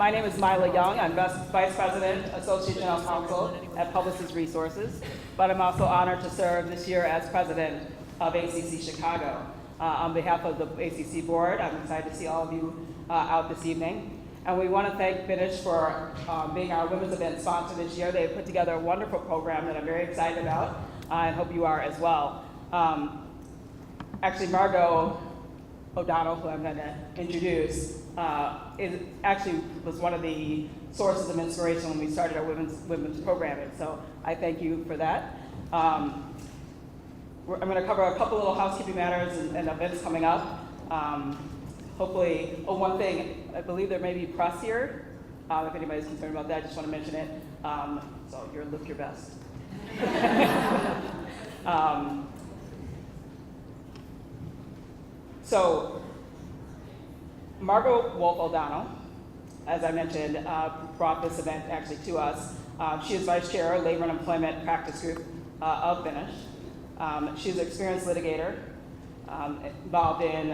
My name is Myla Young. I'm Vice President, Associate General Counsel at Publicis Resources, but I'm also honored to serve this year as President of ACC Chicago. On behalf of the ACC board, I'm excited to see all of you out this evening. And we want to thank Benesch for being our women's event sponsor this year. They've put together a wonderful program that I'm very excited about, and hope you are as well. Actually, Margo O'Donnell, who I'm going to introduce, was one of the sources of inspiration when we started our women's programming. So I thank you for that. I'm going to cover a couple little housekeeping matters and events coming up. Hopefully, one thing, I believe there may be press here. If anybody's concerned about that, I just want to mention it. So look your best. So Margo Wolf O'Donnell, as I mentioned, brought this event actually to us. She is Vice Chair, Labor and Employment Practice Group of Benesch. She's an experienced litigator, involved in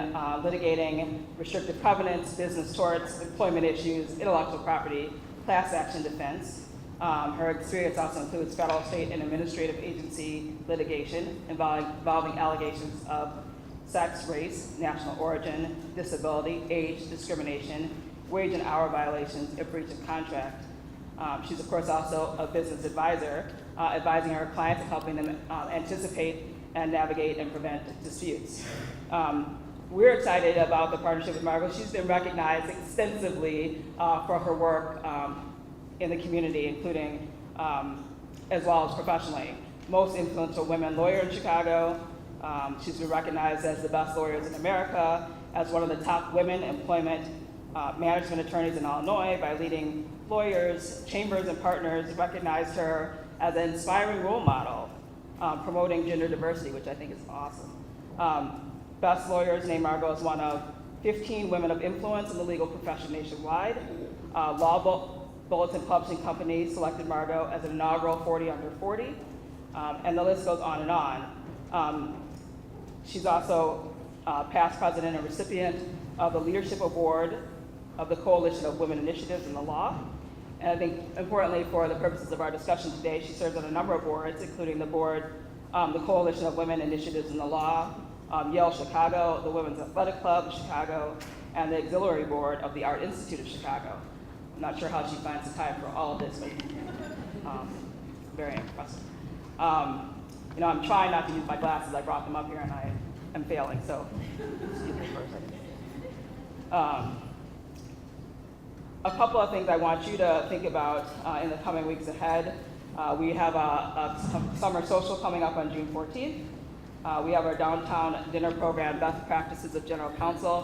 litigating restrictive covenants, business torts, employment issues, intellectual property, class action defense. Her experience also includes federal, state, and administrative agency litigation involving allegations of sex, race, national origin, disability, age, discrimination, wage and hour violations, and breach of contract. She's, of course, also a business advisor, advising her clients and helping them anticipate and navigate and prevent disputes. We're excited about the partnership with Margo. She's been recognized extensively for her work in the community, including as well as professionally. Most influential women lawyer in Chicago. She's been recognized as the best lawyers in America, as one of the top women employment management attorneys in Illinois by leading lawyers. Chambers and partners recognized her as an inspiring role model, promoting gender diversity, which I think is awesome. Best lawyers named Margo as one of 15 women of influence in the legal profession nationwide. Law Bulletin Publishing Company selected Margo as an inaugural 40 under 40, and the list goes on and on. She's also past president and recipient of the Leadership Award of the Coalition of Women Initiatives in the Law. And I think, importantly, for the purposes of our discussion today, she serves on a number of boards, including the board, the Coalition of Women Initiatives in the Law, Yale Chicago, the Women's Athletic Club of Chicago, and the Auxiliary Board of the Art Institute of Chicago. I'm not sure how she finds the time for all of this, but very impressive. I'm trying not to use my glasses. I brought them up here and I am failing, so excuse me for a second. A couple of things I want you to think about in the coming weeks ahead. We have a summer social coming up on June 14th. We have our downtown dinner program, Best Practices of General Counsel,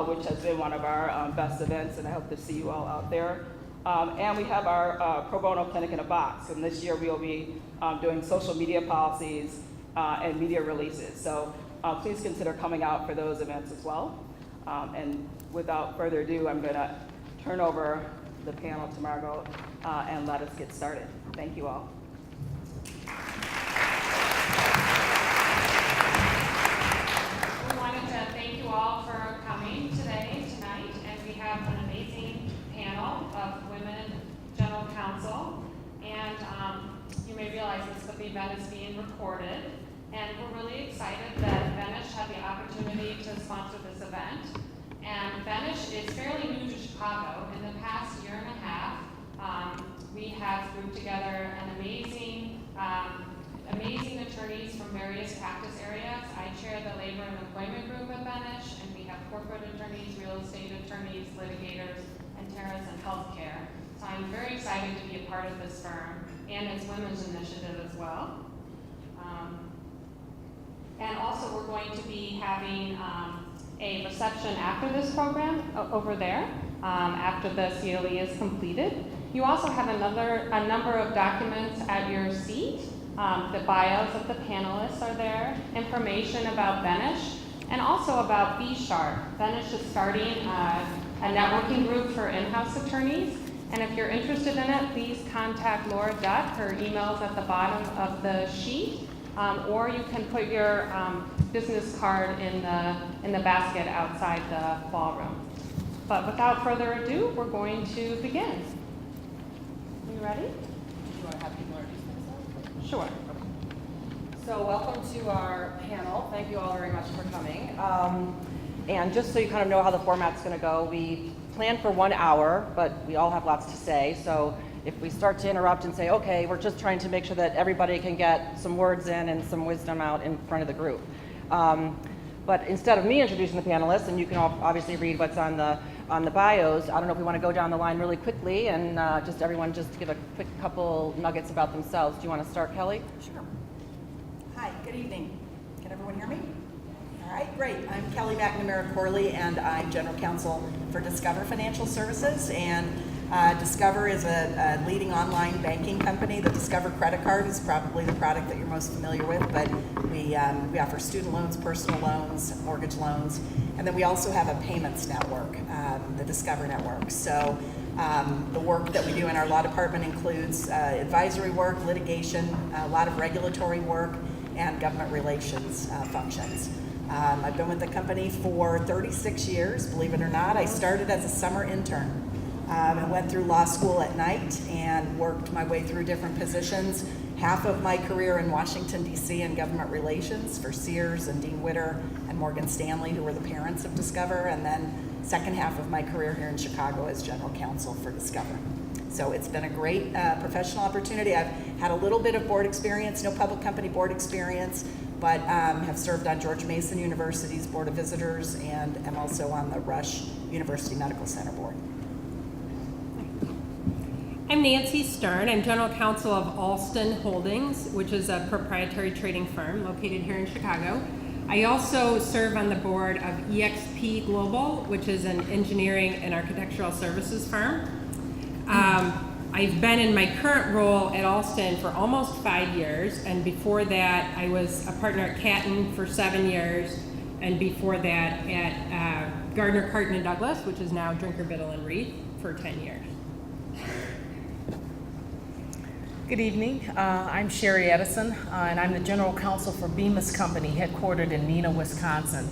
which has been one of our best events, and I hope to see you all out there. And we have our pro bono clinic in a box, and this year we will be doing social media policies and media releases. So please consider coming out for those events as well. And without further ado, I'm going to turn over the panel to Margo and let us get started. Thank you all. We wanted to thank you all for coming tonight, and we have an amazing panel of women general counsel, and you may realize this event is being recorded, and we're really excited that Benesch had the opportunity to sponsor this event. And Benesch is fairly new to Chicago. In the past year and a half, we have grouped together an amazing attorneys from various practice areas. I chair the labor and employment group at Benesch, and we have corporate attorneys, real estate attorneys, litigators, and terrorist and healthcare. So I'm very excited to be a part of this firm and its women's initiative as well. And also we're going to be having a reception after this program over there, after the COE is completed. You also have a number of documents at your seat. The bios of the panelists are there, information about Benesch, and also about B-Sharp. Benesch is starting a networking group for in-house attorneys, and if you're interested in it, please contact Laura Dutt. Her email's at the bottom of the sheet, or you can put your business card in the basket outside the ballroom. But without further ado, we're going to begin. Are you ready? Do you want to have people introduce themselves? Sure. So welcome to our panel. Thank you all very much for coming. And just so you kind of know how the format's going to go, we planned for 1 hour, but we all have lots to say. So if we start to interrupt and say, okay, we're just trying to make sure that everybody can get some words in and some wisdom out in front of the group. But instead of me introducing the panelists, and you can all obviously read what's on the bios, I don't know if we want to go down the line really quickly and everyone just give a quick couple nuggets about themselves. Do you want to start, Kelly? Sure. Hi, good evening. Can everyone hear me? All right, great. I'm Kelly McNamara Corley, and I'm General Counsel for Discover Financial Services. And Discover is a leading online banking company. The Discover credit card is probably the product that you're most familiar with, but we offer student loans, personal loans, mortgage loans, and then we also have a payments network, the Discover Network. So the work that we do in our law department includes advisory work, litigation, a lot of regulatory work, and government relations functions. I've been with the company for 36 years, believe it or not. I started as a summer intern. I went through law school at night and worked my way through different positions. Half of my career in Washington, D.C. in government relations for Sears and Dean Witter and Morgan Stanley, who were the parents of Discover, and then second half of my career here in Chicago as general counsel for Discover. So it's been a great professional opportunity. I've had a little bit of board experience, no public company board experience, but have served on George Mason University's Board of Visitors and am also on the Rush University Medical Center Board. I'm Nancy Stern. I'm General Counsel of Allston Holdings, which is a proprietary trading firm located here in Chicago. I also serve on the board of EXP Global, which is an engineering and architectural services firm. I've been in my current role at Allston for almost 5 years, and before that I was a partner at Catton for 7 years, and before that at Gardner, Carton & Douglas, which is now Drinker, Biddle & Reed, for 10 years. Good evening. I'm Sheri Edison, and I'm the General Counsel for Bemis Company, headquartered in Neenah, Wisconsin.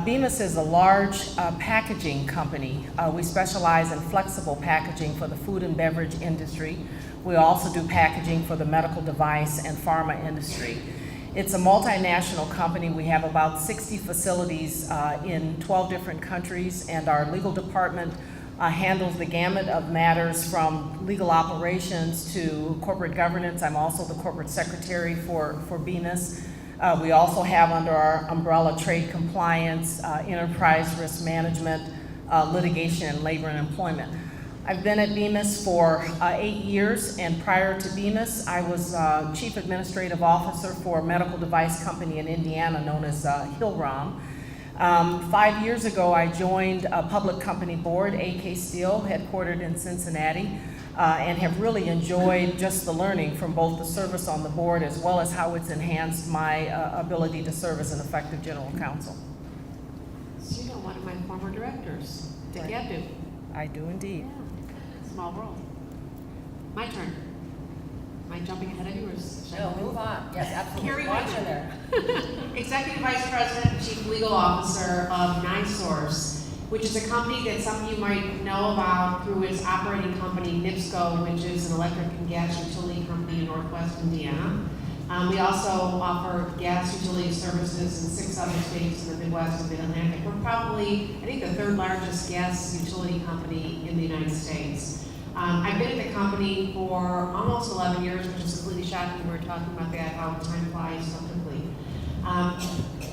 Bemis is a large packaging company. We specialize in flexible packaging for the food and beverage industry. We also do packaging for the medical device and pharma industry. It's a multinational company. We have about 60 facilities in 12 different countries, and our legal department handles the gamut of matters from legal operations to corporate governance. I'm also the corporate secretary for Bemis. We also have under our umbrella trade compliance, enterprise risk management, litigation, and labor and employment. I've been at Bemis for 8 years, and prior to Bemis, I was Chief Administrative Officer for a medical device company in Indiana known as Hillrom. 5 years ago, I joined a public company board, AK Steel, headquartered in Cincinnati, and have really enjoyed just the learning from both the service on the board as well as how it's enhanced my ability to serve as an effective general counsel. So you know one of my former directors, Dick Right. Abdu. I do indeed. Yeah, small world. My turn. Am I jumping ahead of you or should I No, move on. Yes, absolutely. Carrie Watch Hackensack. in there. Executive Vice President and Chief Legal Officer of NiSource, which is a company that some of you might know about through its operating company, NIPSCO, which is an electric and gas utility company in Northwest Indiana. We also offer gas utility services in 6 other states in the Midwest and Mid-Atlantic. We're probably, I think, the 3rd largest gas utility company in the United States. I've been at the company for almost 11 years, which is completely shocking. We were talking about that, how time flies so quickly.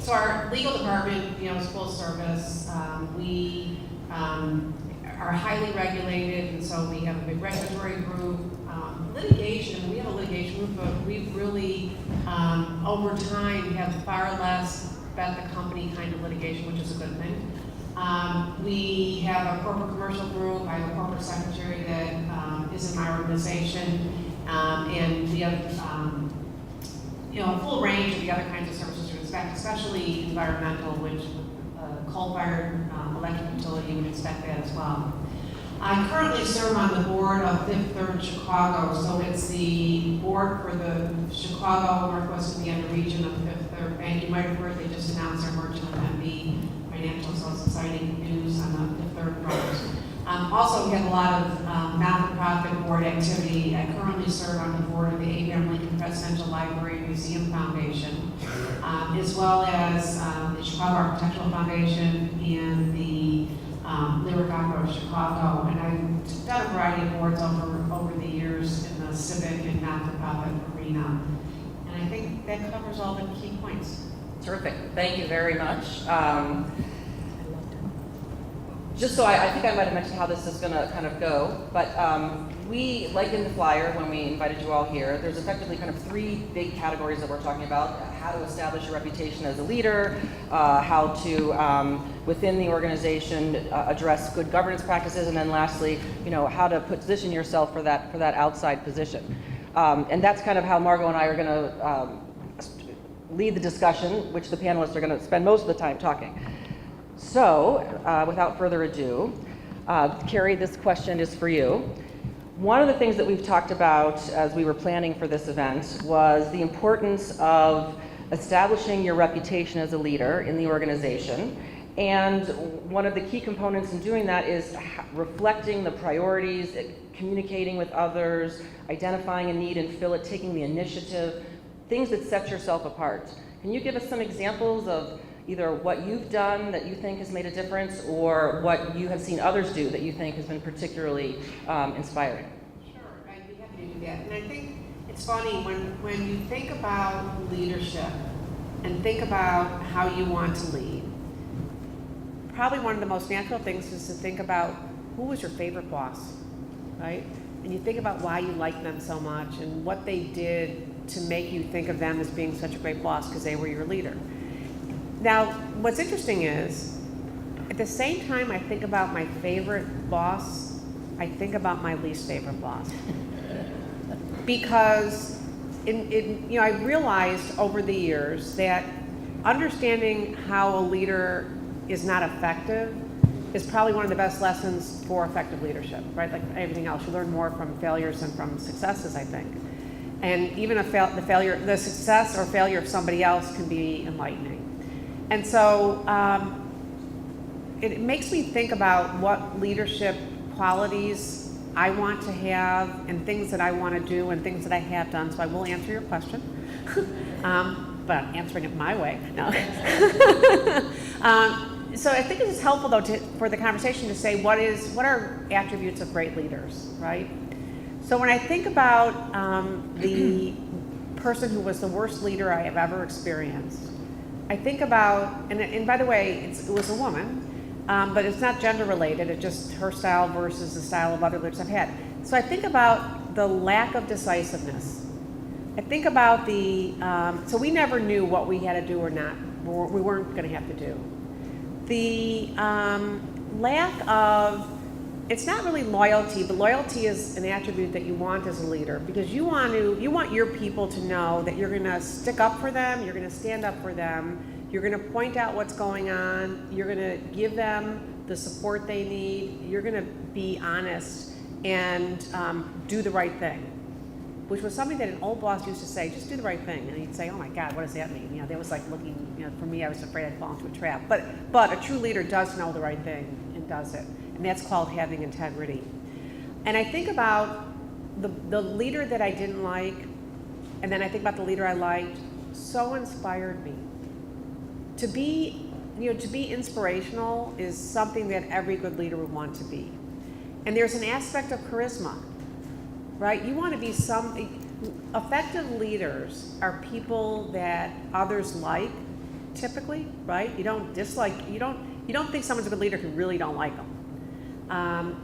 So our legal department, is full service. We are highly regulated, and so we have a big regulatory group. Litigation, we have a litigation group, but we've really, over time, have far less bet the company kind of litigation, which is a good thing. We have a corporate commercial group. I have a corporate secretary that is in my organization, and we have a full range of the other kinds of services you expect, especially environmental, which coal-fired electric utility, you would expect that as well. I currently serve on the board of Fifth Third Chicago, so it's the board for the Chicago, Northwest Indiana region of Fifth Third Bank. You might have heard they just announced their merger with MB. I financial, so it's exciting news on the third front. Also, we have a lot of not-for-profit board activity. I currently serve on the board of the Abraham Lincoln Presidential Library Museum Foundation, as well as the Chicago Architectural Foundation and the Lyric Opera of Chicago. And I've done a variety of boards over the years in the civic and not-for-profit arena. And I think that covers all the key points. Terrific. Thank you very much. Just so I think I might have mentioned how this is going to kind of go, but we, like in the flyer when we invited you all here, there's effectively kind of 3 big categories that we're talking about: how to establish your reputation as a leader, how to, within the organization, address good governance practices, and then lastly, how to position yourself for that outside position. And that's kind of how Margo and I are going to lead the discussion, which the panelists are going to spend most of the time talking. So, without further ado, Carrie, this question is for you. One of the things that we've talked about as we were planning for this event was the importance of establishing your reputation as a leader in the organization. And one of the key components in doing that is reflecting the priorities, communicating with others, identifying a need and fill it, taking the initiative, things that set yourself apart. Can you give us some examples of either what you've done that you think has made a difference, or what you have seen others do that you think has been particularly inspiring? Sure, I'd be happy to do that. And I think it's funny, when you think about leadership and think about how you want to lead, probably one of the most natural things is to think about who was your favorite boss, right? And you think about why you like them so much and what they did to make you think of them as being such a great boss because they were your leader. Now, what's interesting is, at the same time I think about my favorite boss, I think about my least favorite boss. Because I realized over the years that understanding how a leader is not effective is probably one of the best lessons for effective leadership, right? Like everything else, you learn more from failures than from successes, I think. And even the success or failure of somebody else can be enlightening. And so it makes me think about what leadership qualities I want to have and things that I want to do and things that I have done. So I will answer your question, but I'm answering it my way. No. So I think it's helpful though for the conversation to say what are attributes of great leaders, right? So when I think about the person who was the worst leader I have ever experienced, I think about, and by the way, it was a woman, but it's not gender related, it's just her style versus the style of other leaders I've had. So I think about the lack of decisiveness. I think about so we never knew what we had to do or not, we weren't going to have to do. The lack of, it's not really loyalty, but loyalty is an attribute that you want as a leader because you want your people to know that you're going to stick up for them, you're going to stand up for them, you're going to point out what's going on, you're going to give them the support they need, you're going to be honest and do the right thing, which was something that an old boss used to say, just do the right thing. And he'd say, oh my God, what does that mean? That was like looking, for me, I was afraid I'd fall into a trap. But a true leader does know the right thing and does it. And that's called having integrity. And I think about the leader that I didn't like, and then I think about the leader I liked, so inspired me. To be inspirational is something that every good leader would want to be. And there's an aspect of charisma, right? You want to be effective leaders are people that others like, typically, right? You don't dislike, you don't think someone's a good leader if you really don't like them.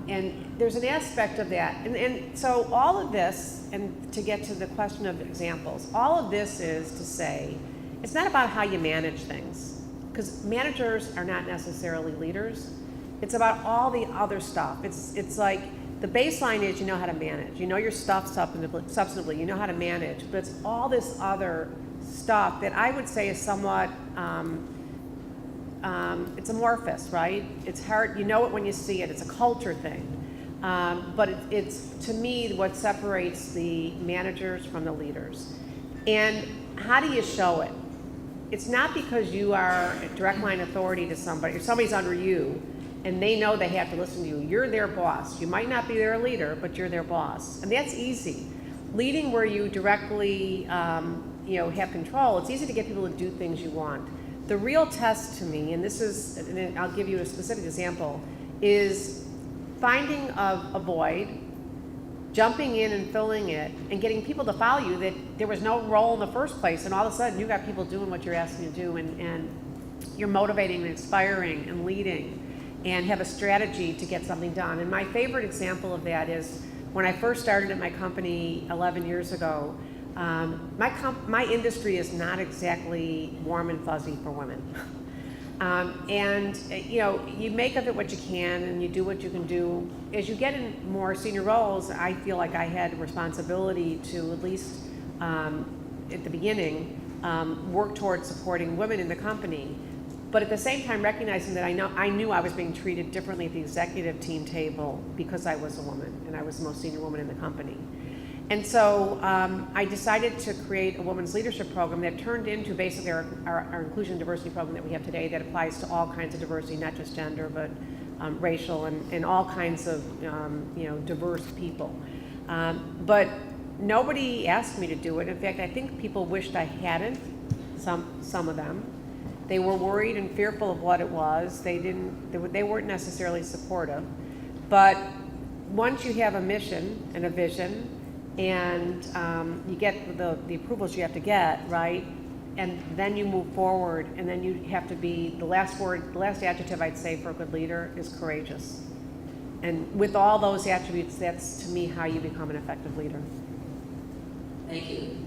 And there's an aspect of that. And so all of this, and to get to the question of examples, all of this is to say, it's not about how you manage things, because managers are not necessarily leaders. It's about all the other stuff. It's like, the baseline is you know how to manage. You know your stuff substantively, you know how to manage, but it's all this other stuff that I would say is somewhat, it's amorphous, right? It's hard, you know it when you see it, it's a culture thing. But it's, to me, what separates the managers from the leaders. And how do you show it? it's not because you are a direct line authority to somebody, or somebody's under you, and they know they have to listen to you. You're their boss. You might not be their leader, but you're their boss. And that's easy. Leading where you directly have control, it's easy to get people to do things you want. The real test to me, and I'll give you a specific example, is finding a void, jumping in and filling it, and getting people to follow you that there was no role in the first place, and all of a sudden you got people doing what you're asking to do, and you're motivating and inspiring and leading and have a strategy to get something done. And my favorite example of that is when I first started at my company 11 years ago. My industry is not exactly warm and fuzzy for women. You make of it what you can and you do what you can do. As you get in more senior roles, I feel like I had responsibility to, at least at the beginning, work towards supporting women in the company. But at the same time, recognizing that I knew I was being treated differently at the executive team table because I was a woman and I was the most senior woman in the company. And so I decided to create a women's leadership program that turned into basically our inclusion and diversity program that we have today that applies to all kinds of diversity, not just gender, but racial and all kinds of diverse people. But nobody asked me to do it. In fact, I think people wished I hadn't, some of them. They were worried and fearful of what it was. They weren't necessarily supportive. But once you have a mission and a vision, and you get the approvals you have to get, right? And then you move forward, and then you have to be, the last adjective I'd say for a good leader is courageous. And with all those attributes, that's to me how you become an effective leader. Thank you.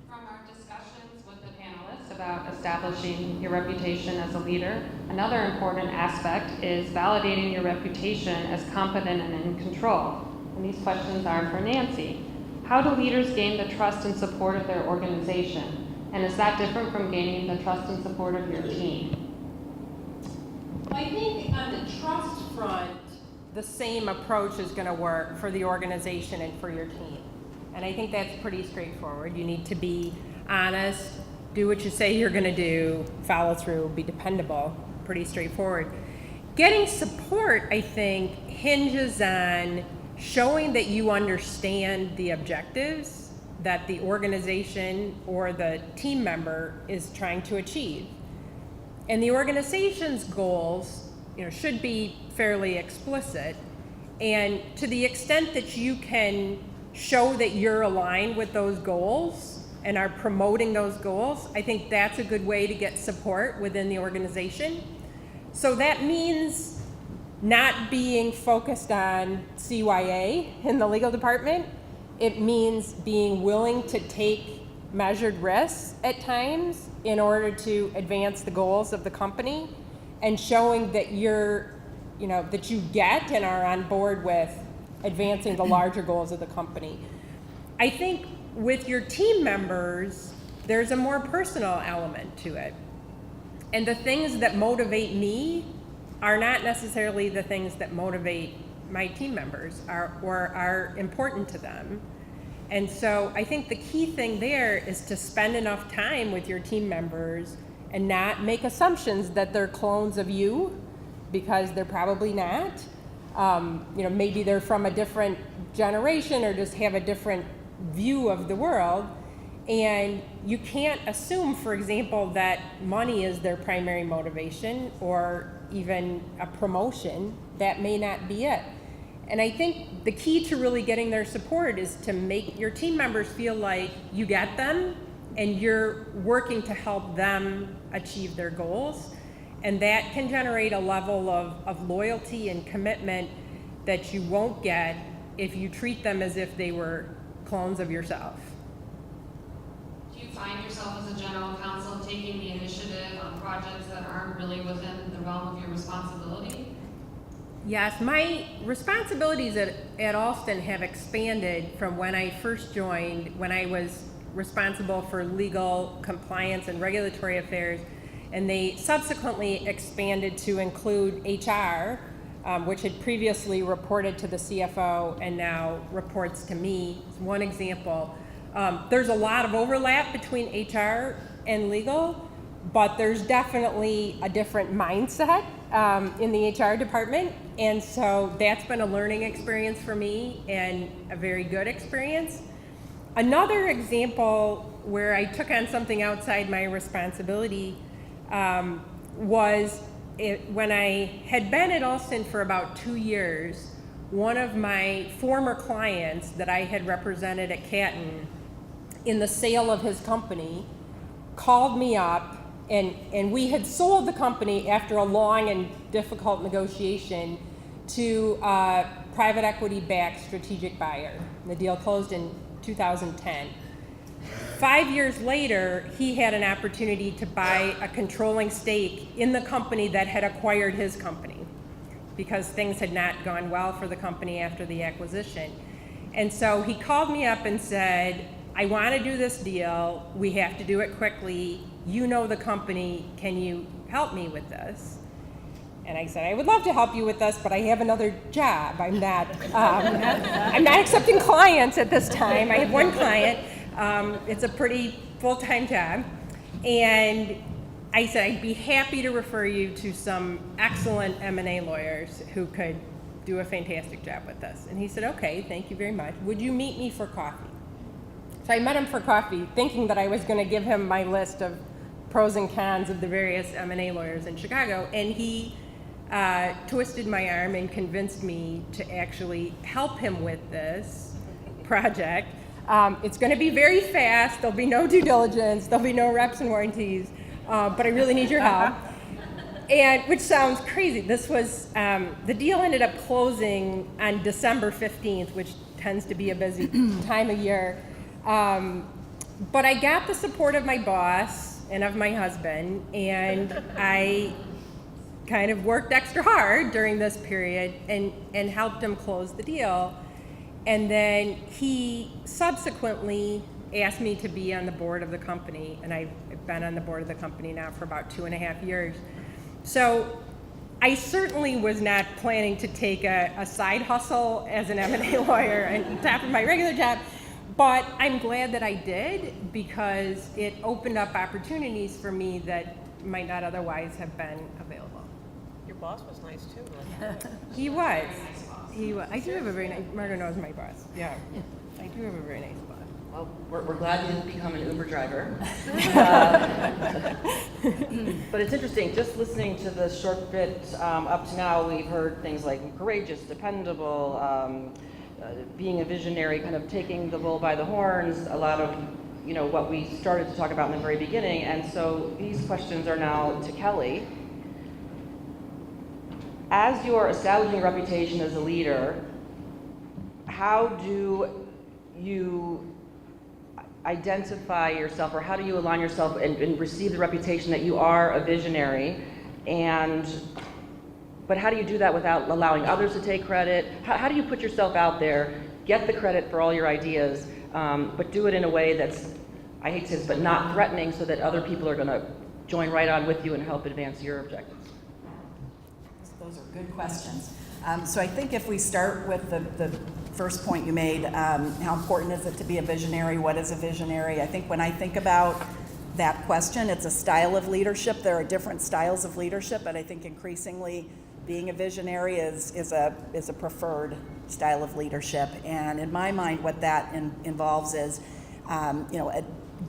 From our discussions with the panelists about establishing your reputation as a leader, another important aspect is validating your reputation as competent and in control. And these questions are for Nancy. How do leaders gain the trust and support of their organization? And is that different from gaining the trust and support of your team? I think on the trust front, the same approach is going to work for the organization and for your team. And I think that's pretty straightforward. You need to be honest, do what you say you're going to do, follow through, be dependable. Pretty straightforward. Getting support, I think, hinges on showing that you understand the objectives that the organization or the team member is trying to achieve. And the organization's goals, should be fairly explicit. And to the extent that you can show that you're aligned with those goals and are promoting those goals, I think that's a good way to get support within the organization. So that means not being focused on CYA in the legal department. It means being willing to take measured risks at times in order to advance the goals of the company, and showing that that you get and are on board with advancing the larger goals of the company. I think with your team members, there's a more personal element to it. And the things that motivate me are not necessarily the things that motivate my team members or are important to them. And so I think the key thing there is to spend enough time with your team members and not make assumptions that they're clones of you, because they're probably not. Maybe they're from a different generation or just have a different view of the world. And you can't assume, for example, that money is their primary motivation or even a promotion. That may not be it. And I think the key to really getting their support is to make your team members feel like you get them and you're working to help them achieve their goals. And that can generate a level of loyalty and commitment that you won't get if you treat them as if they were clones of yourself. Do you find yourself as a general counsel taking the initiative on projects that aren't really within the realm of your responsibility? Yes, my responsibilities at Allston have expanded from when I first joined, when I was responsible for legal, compliance, and regulatory affairs, and they subsequently expanded to include HR, which had previously reported to the CFO and now reports to me. It's one example. There's a lot of overlap between HR and legal, but there's definitely a different mindset in the HR department. And so that's been a learning experience for me and a very good experience. Another example where I took on something outside my responsibility was when I had been at Allston for about 2 years. One of my former clients that I had represented at Catton in the sale of his company called me up, and we had sold the company after a long and difficult negotiation to a private equity-backed strategic buyer. The deal closed in 2010. 5 years later, he had an opportunity to buy a controlling stake in the company that had acquired his company, because things had not gone well for the company after the acquisition. And so he called me up and said, I want to do this deal. We have to do it quickly. You know the company. Can you help me with this? And I said, I would love to help you with this, but I have another job. I'm not accepting clients at this time. I have one client. It's a pretty full-time job. And I said, I'd be happy to refer you to some excellent M&A lawyers who could do a fantastic job with this. And he said, okay, thank you very much. Would you meet me for coffee? So I met him for coffee, thinking that I was going to give him my list of pros and cons of the various M&A lawyers in Chicago. And he twisted my arm and convinced me to actually help him with this project. It's going to be very fast. There'll be no due diligence. There'll be no reps and warranties. But I really need your help. And which sounds crazy. This was, the deal ended up closing on December 15th, which tends to be a busy time of year. But I got the support of my boss and of my husband, and I kind of worked extra hard during this period and helped him close the deal. And then he subsequently asked me to be on the board of the company, and I've been on the board of the company now for about 2.5 years. So I certainly was not planning to take a side hustle as an M&A lawyer on top of my regular job, but I'm glad that I did, because it opened up opportunities for me that might not otherwise have been available. Your boss was nice too. He was. I do have a very nice, Margo knows my boss. Yeah. I do have a very nice boss. Well, we're glad you didn't become an Uber driver. But it's interesting, just listening to the short bit up to now, we've heard things like courageous, dependable, being a visionary, kind of taking the bull by the horns, a lot of what we started to talk about in the very beginning. And so these questions are now to Kelly. As you're establishing a reputation as a leader, how do you identify yourself, or how do you align yourself and receive the reputation that you are a visionary? But how do you do that without allowing others to take credit? How do you put yourself out there, get the credit for all your ideas, but do it in a way that's, I hate to say this, but not threatening, so that other people are going to join right on with you and help advance your objectives? Those are good questions. So I think if we start with the first point you made, how important is it to be a visionary? What is a visionary? I think when I think about that question, it's a style of leadership. There are different styles of leadership, but I think increasingly being a visionary is a preferred style of leadership. And in my mind, what that involves is, a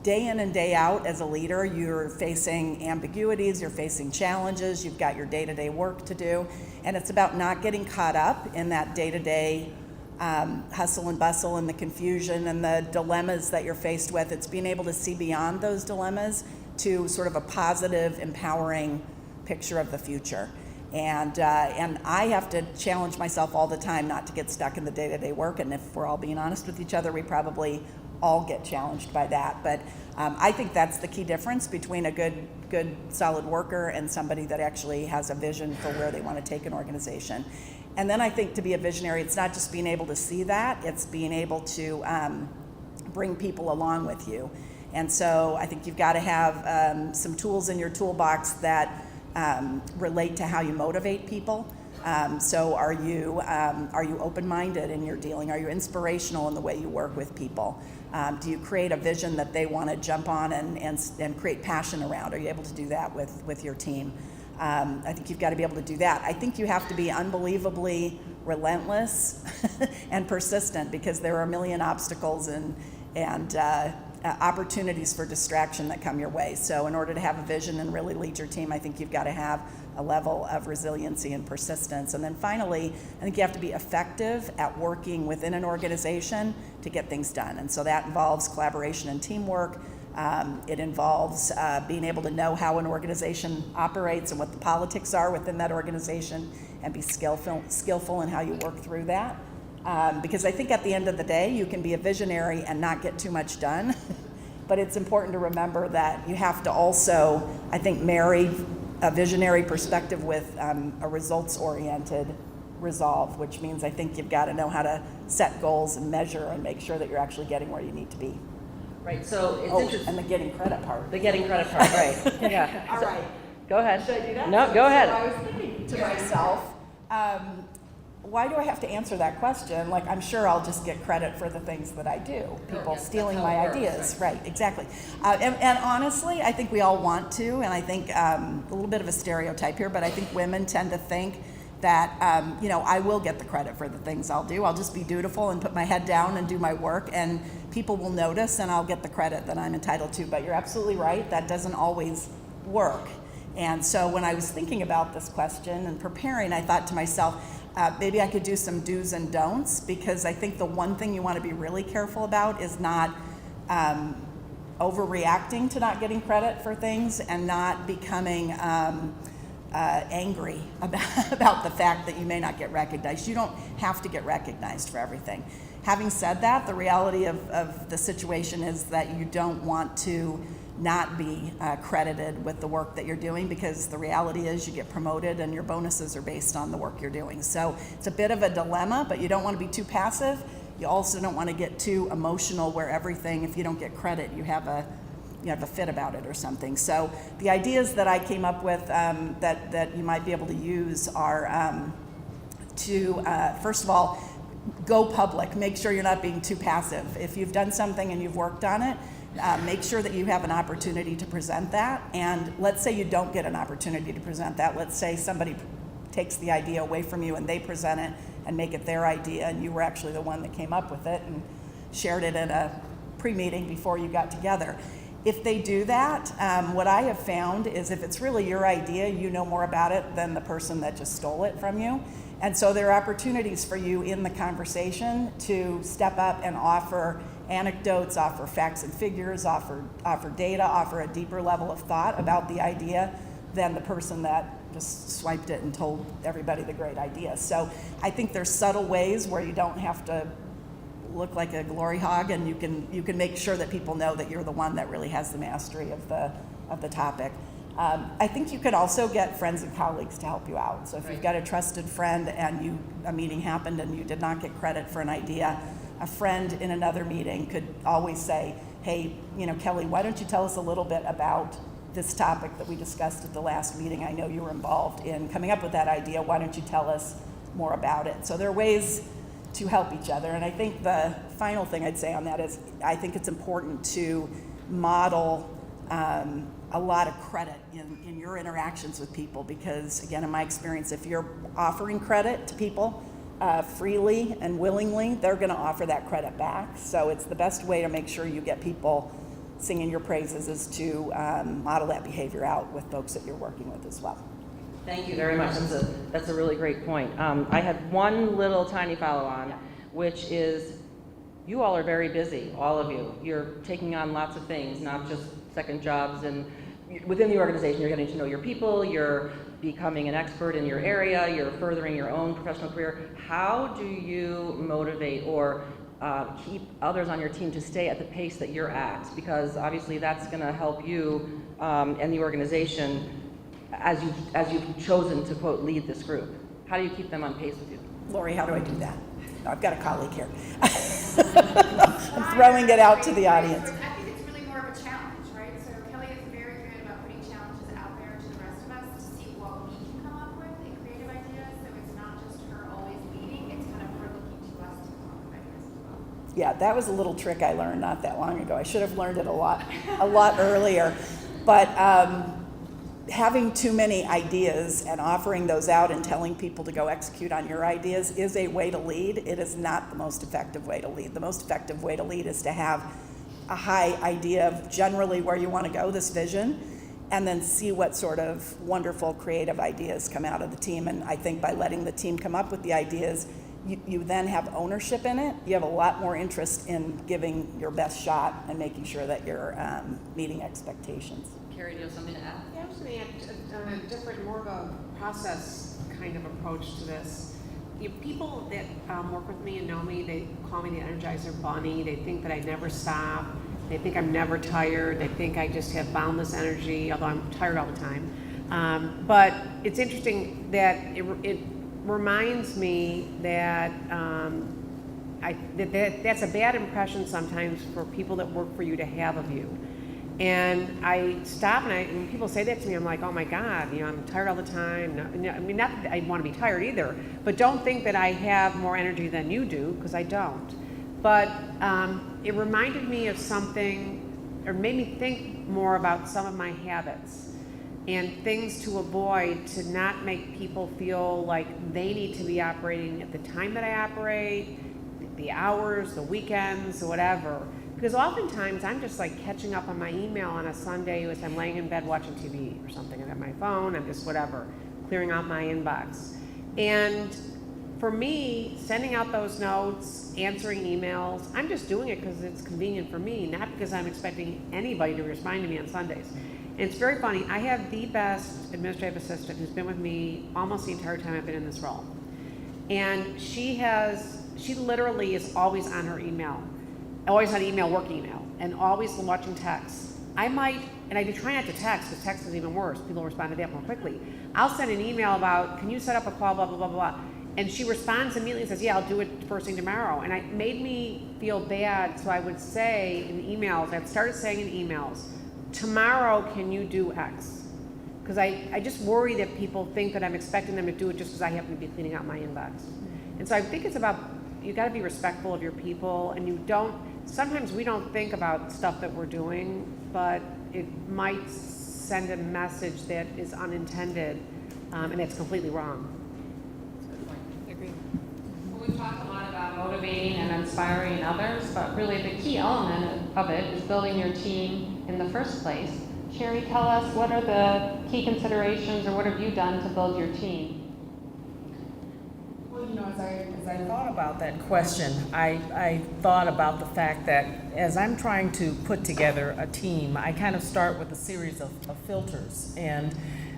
day in and day out as a leader, you're facing ambiguities, you're facing challenges, you've got your day-to-day work to do, and it's about not getting caught up in that day-to-day hustle and bustle and the confusion and the dilemmas that you're faced with. It's being able to see beyond those dilemmas to sort of a positive, empowering picture of the future. And I have to challenge myself all the time not to get stuck in the day-to-day work, and if we're all being honest with each other, we probably all get challenged by that. But I think that's the key difference between a good solid worker and somebody that actually has a vision for where they want to take an organization. And then I think to be a visionary, it's not just being able to see that, it's being able to bring people along with you. And so I think you've got to have some tools in your toolbox that relate to how you motivate people. So are you open-minded in your dealing? Are you inspirational in the way you work with people? Do you create a vision that they want to jump on and create passion around? Are you able to do that with your team? I think you've got to be able to do that. I think you have to be unbelievably relentless and persistent, because there are a million obstacles and opportunities for distraction that come your way. So in order to have a vision and really lead your team, I think you've got to have a level of resiliency and persistence. And then finally, I think you have to be effective at working within an organization to get things done. And so that involves collaboration and teamwork. It involves being able to know how an organization operates and what the politics are within that organization, and be skillful in how you work through that. Because I think at the end of the day, you can be a visionary and not get too much done. But it's important to remember that you have to also, I think, marry a visionary perspective with a results-oriented resolve, which means I think you've got to know how to set goals and measure and make sure that you're actually getting where you need to be. Right, so it's interesting. And the getting credit part. The getting credit part, right. Yeah. All right. Go ahead. Should I do that? No, go ahead. So I was thinking to myself, why do I have to answer that question? Like, I'm sure I'll just get credit for the things that I do. People stealing my ideas. Right, exactly. And honestly, I think we all want to, and I think a little bit of a stereotype here, but I think women tend to think that, I will get the credit for the things I'll do. I'll just be dutiful and put my head down and do my work, and people will notice and I'll get the credit that I'm entitled to. But you're absolutely right, that doesn't always work. And so when I was thinking about this question and preparing, I thought to myself, maybe I could do some do's and don'ts, because I think the one thing you want to be really careful about is not overreacting to not getting credit for things, and not becoming angry about the fact that you may not get recognized. You don't have to get recognized for everything. Having said that, the reality of the situation is that you don't want to not be credited with the work that you're doing, because the reality is you get promoted and your bonuses are based on the work you're doing. So it's a bit of a dilemma, but you don't want to be too passive. You also don't want to get too emotional where everything, if you don't get credit, you have a fit about it or something. So the ideas that I came up with that you might be able to use are to, first of all, go public. Make sure you're not being too passive. If you've done something and you've worked on it, make sure that you have an opportunity to present that. And let's say you don't get an opportunity to present that. Let's say somebody takes the idea away from you and they present it and make it their idea, and you were actually the one that came up with it and shared it in a pre-meeting before you got together. If they do that, what I have found is if it's really your idea, you know more about it than the person that just stole it from you. And so there are opportunities for you in the conversation to step up and offer anecdotes, offer facts and figures, offer data, offer a deeper level of thought about the idea than the person that just swiped it and told everybody the great idea. So I think there's subtle ways where you don't have to look like a glory hog, and you can make sure that people know that you're the one that really has the mastery of the topic. I think you could also get friends and colleagues to help you out. So if you've got a trusted friend and a meeting happened and you did not get credit for an idea, a friend in another meeting could always say, hey, Kelly, why don't you tell us a little bit about this topic that we discussed at the last meeting? I know you were involved in coming up with that idea. Why don't you tell us more about it? So there are ways to help each other. And I think the final thing I'd say on that is I think it's important to model a lot of credit in your interactions with people, because again, in my experience, if you're offering credit to people freely and willingly, they're going to offer that credit back. So it's the best way to make sure you get people singing your praises is to model that behavior out with folks that you're working with as well. Thank you very much. That's a really great point. I had one little tiny follow-on, which is you all are very busy, all of you. You're taking on lots of things, not just second jobs, and within the organization, you're getting to know your people, you're becoming an expert in your area, you're furthering your own professional career. How do you motivate or keep others on your team to stay at the pace that you're at? Because obviously that's going to help you and the organization as you've chosen to, quote, lead this group. How do you keep them on pace with you? Lori, how do I do that? I've got a colleague here. I'm throwing it out to the audience. I think it's really more of a challenge, right? So Kelly is very good about putting challenges out there to the rest of us to see what we can come up with in creative ideas. So it's Yeah, that was a little trick I learned not that long ago. I should have learned it a lot earlier. But having too many ideas and offering those out and telling people to go execute on your ideas is a way to lead. It is not the most effective way to lead. The most effective way to lead is to have a high idea of generally where you want to go, this vision, and then see what sort of wonderful creative ideas come out of the team. And I think by letting the team come up with the ideas, you then have ownership in it. You have a lot more interest in giving your best shot and making sure that you're meeting expectations. Carrie, do you have something to add? Yeah, I was going to add a different, more of a process kind of approach to this. People that work with me and know me, they call me the Energizer Bunny. They think that I never stop. They think I'm never tired. They think I just have boundless energy, although I'm tired all the time. But it's interesting that it reminds me that that's a bad impression sometimes for people that work for you to have of you. And I stop and when people say that to me, I'm like, oh my God, I'm tired all the time. No, I mean, not that I want to be tired either, but don't think that I have more energy than you do, because I don't. But it reminded me of something, or made me think more about some of my habits and things to avoid, to not make people feel like they need to be operating at the time that I operate, the hours, the weekends, whatever. Because oftentimes I'm just like catching up on my email on a Sunday as I'm laying in bed watching TV or something. I got my phone, I'm just whatever, clearing out my inbox. And for me, sending out those notes, answering emails, I'm just doing it because it's convenient for me, not because I'm expecting anybody to respond to me on Sundays. And it's very funny, I have the best administrative assistant who's been with me almost the entire time I've been in this role. And she literally is always on her email. Always on email, work email, and always watching texts. I do try not to text, because text is even worse. People respond to that more quickly. I'll send an email about, can you set up a call, blah, blah, blah, blah. And she responds immediately and says, yeah, I'll do it first thing tomorrow. And it made me feel bad, so I would say in emails, I've started saying in emails, tomorrow can you do X? Because I just worry that people think that I'm expecting them to do it just because I happen to be cleaning out my inbox. And so I think it's about, you got to be respectful of your people, and sometimes we don't think about stuff that we're doing, but it might send a message that is unintended, and it's completely wrong. Agree. Well, we've talked a lot about motivating and inspiring others, but really the key element of it is building your team in the first place. Sheri, tell us, what are the key considerations, or what have you done to build your team? Well, as I thought about that question, I thought about the fact that as I'm trying to put together a team, I kind of start with a series of filters, and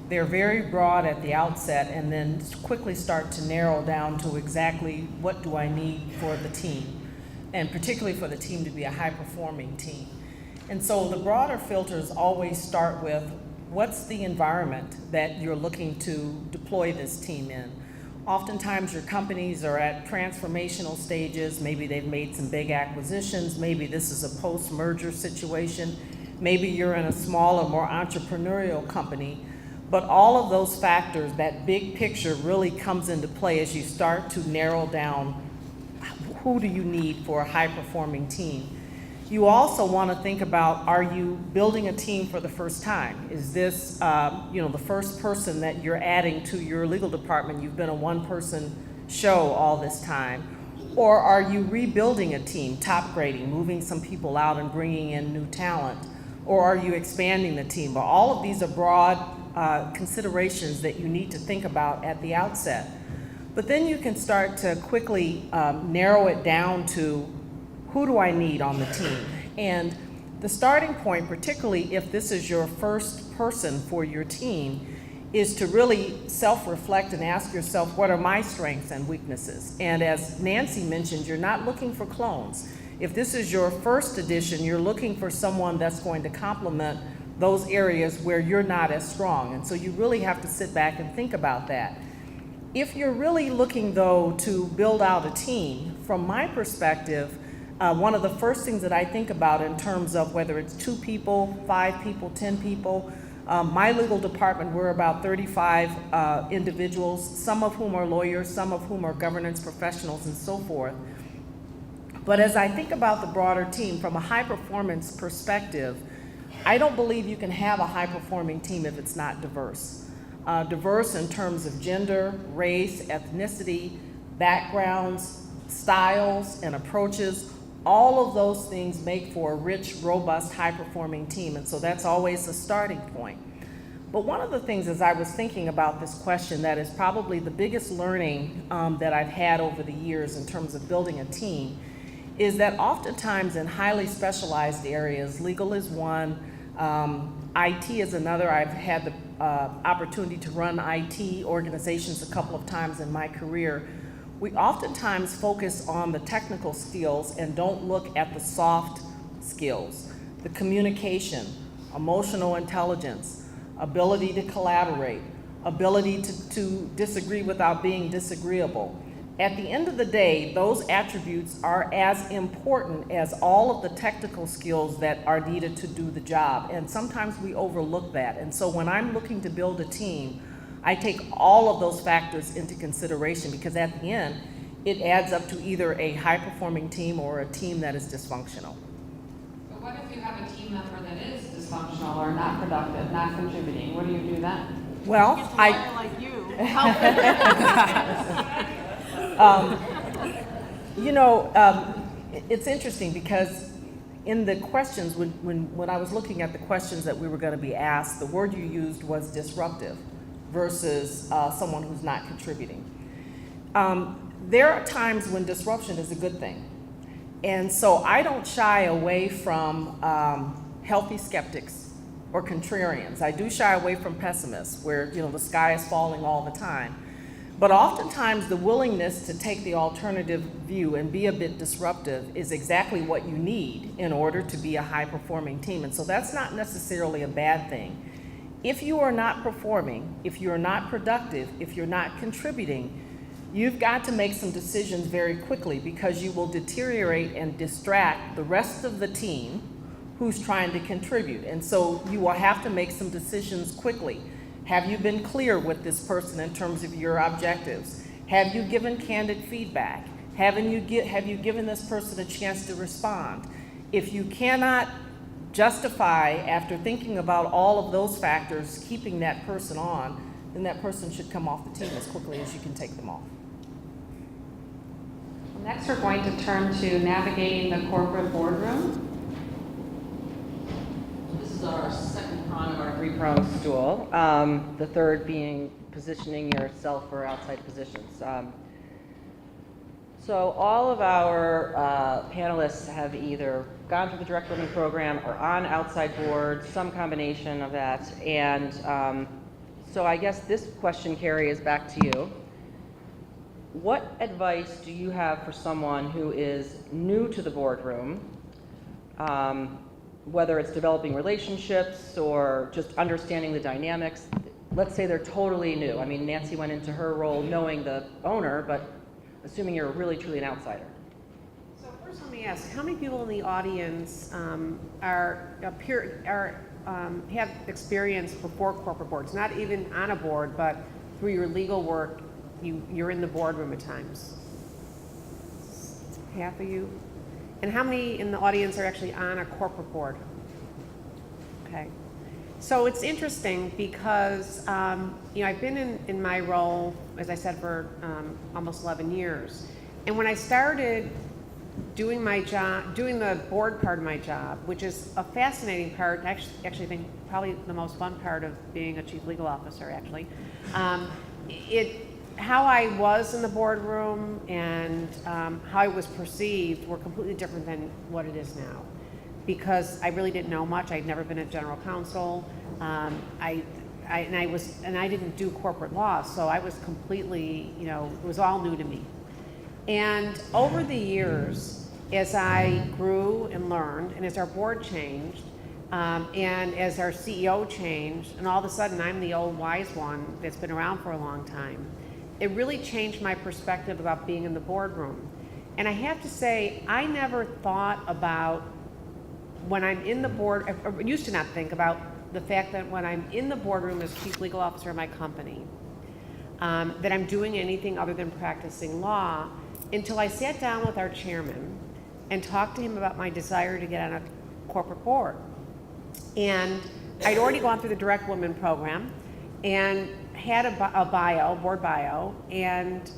they're very broad at the outset, and then quickly start to narrow down to exactly what do I need for the team, and particularly for the team to be a high-performing team. And so the broader filters always start with, what's the environment that you're looking to deploy this team in? Oftentimes your companies are at transformational stages. Maybe they've made some big acquisitions. Maybe this is a post-merger situation. Maybe you're in a smaller, more entrepreneurial company. But all of those factors, that big picture really comes into play as you start to narrow down who do you need for a high-performing team. You also want to think about, are you building a team for the first time? Is this the first person that you're adding to your legal department? You've been a one-person show all this time. Or are you rebuilding a team, top grading, moving some people out and bringing in new talent? Or are you expanding the team? But all of these are broad considerations that you need to think about at the outset. But then you can start to quickly narrow it down to, who do I need on the team? And the starting point, particularly if this is your first person for your team, is to really self-reflect and ask yourself, what are my strengths and weaknesses? And as Nancy mentioned, you're not looking for clones. If this is your first edition, you're looking for someone that's going to complement those areas where you're not as strong. And so you really have to sit back and think about that. If you're really looking, though, to build out a team, from my perspective, one of the first things that I think about in terms of whether it's 2 people, 5 people, 10 people, my legal department, we're about 35 individuals, some of whom are lawyers, some of whom are governance professionals and so forth. But as I think about the broader team, from a high-performance perspective, I don't believe you can have a high-performing team if it's not diverse. Diverse in terms of gender, race, ethnicity, backgrounds, styles, and approaches. All of those things make for a rich, robust, high-performing team, and so that's always the starting point. But one of the things as I was thinking about this question that is probably the biggest learning that I've had over the years in terms of building a team is that oftentimes in highly specialized areas, legal is one, IT is another. I've had the opportunity to run IT organizations a couple of times in my career. We oftentimes focus on the technical skills and don't look at the soft skills, the communication, emotional intelligence, ability to collaborate, ability to disagree without being disagreeable. At the end of the day, those attributes are as important as all of the technical skills that are needed to do the job, and sometimes we overlook that. And so when I'm looking to build a team, I take all of those factors into consideration, because at the end, it adds up to either a high-performing team or a team that is dysfunctional. But what if you have a team member that is dysfunctional or not productive, not contributing? What do you do then? Well, Like you. it's interesting because in the questions, when I was looking at the questions that we were going to be asked, the word you used was disruptive versus someone who's not contributing. There are times when disruption is a good thing. And so I don't shy away from healthy skeptics or contrarians. I do shy away from pessimists where, the sky is falling all the time. But oftentimes the willingness to take the alternative view and be a bit disruptive is exactly what you need in order to be a high-performing team. And so that's not necessarily a bad thing. If you are not performing, if you're not productive, if you're not contributing, you've got to make some decisions very quickly, because you will deteriorate and distract the rest of the team who's trying to contribute. And so you will have to make some decisions quickly. Have you been clear with this person in terms of your objectives? Have you given candid feedback? Have you given this person a chance to respond? If you cannot justify, after thinking about all of those factors, keeping that person on, then that person should come off the team as quickly as you can take them off. Next, we're going to turn to navigating the corporate boardroom. This is our second prong of our three-pronged stool, the third being positioning yourself for outside positions. So all of our panelists have either gone through the direct living program or on outside boards, some combination of that. And so I guess this question, Carrie, is back to you. What advice do you have for someone who is new to the boardroom, whether it's developing relationships or just understanding the dynamics? Let's say they're totally new. I mean, Nancy went into her role knowing the owner, but assuming you're really truly an outsider. So first let me ask, how many people in the audience have experience before corporate boards, not even on a board, but through your legal work, you're in the boardroom at times? Half of you? And how many in the audience are actually on a corporate board? Okay. So it's interesting because, I've been in my role, as I said, for almost 11 years. And when I started doing my job, doing the board part of my job, which is a fascinating part, actually I think probably the most fun part of being a chief legal officer, actually, how I was in the boardroom and how I was perceived were completely different than what it is now. Because I really didn't know much. I'd never been a general counsel. I didn't do corporate law, so I was completely, it was all new to me. And over the years, as I grew and learned, and as our board changed, and as our CEO changed, and all of a sudden I'm the old wise one that's been around for a long time, it really changed my perspective about being in the boardroom. And I have to say, I never thought about when I'm in the board, or used to not think about the fact that when I'm in the boardroom as chief legal officer of my company, that I'm doing anything other than practicing law, until I sat down with our chairman and talked to him about my desire to get on a corporate board. And I'd already gone through the Direct Women program and had a board bio, and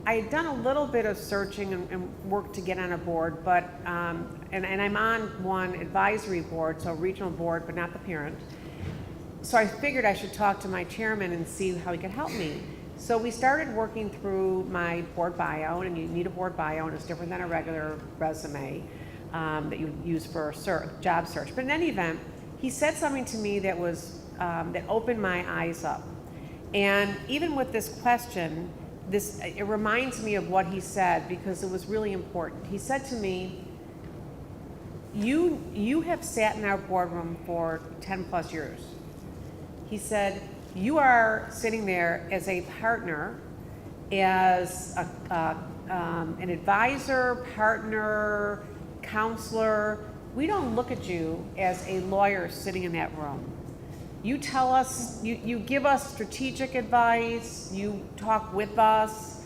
I had done a little bit of searching and work to get on a board, but, and I'm on one advisory board, so a regional board, but not the parent. So I figured I should talk to my chairman and see how he could help me. So we started working through my board bio, and you need a board bio, and it's different than a regular resume that you use for a job search. But in any event, he said something to me that was, that opened my eyes up. And even with this question, it reminds me of what he said because it was really important. He said to me, you have sat in our boardroom for 10 plus years. He said, you are sitting there as a partner, as an advisor, partner, counselor. We don't look at you as a lawyer sitting in that room. You tell us, you give us strategic advice, you talk with us,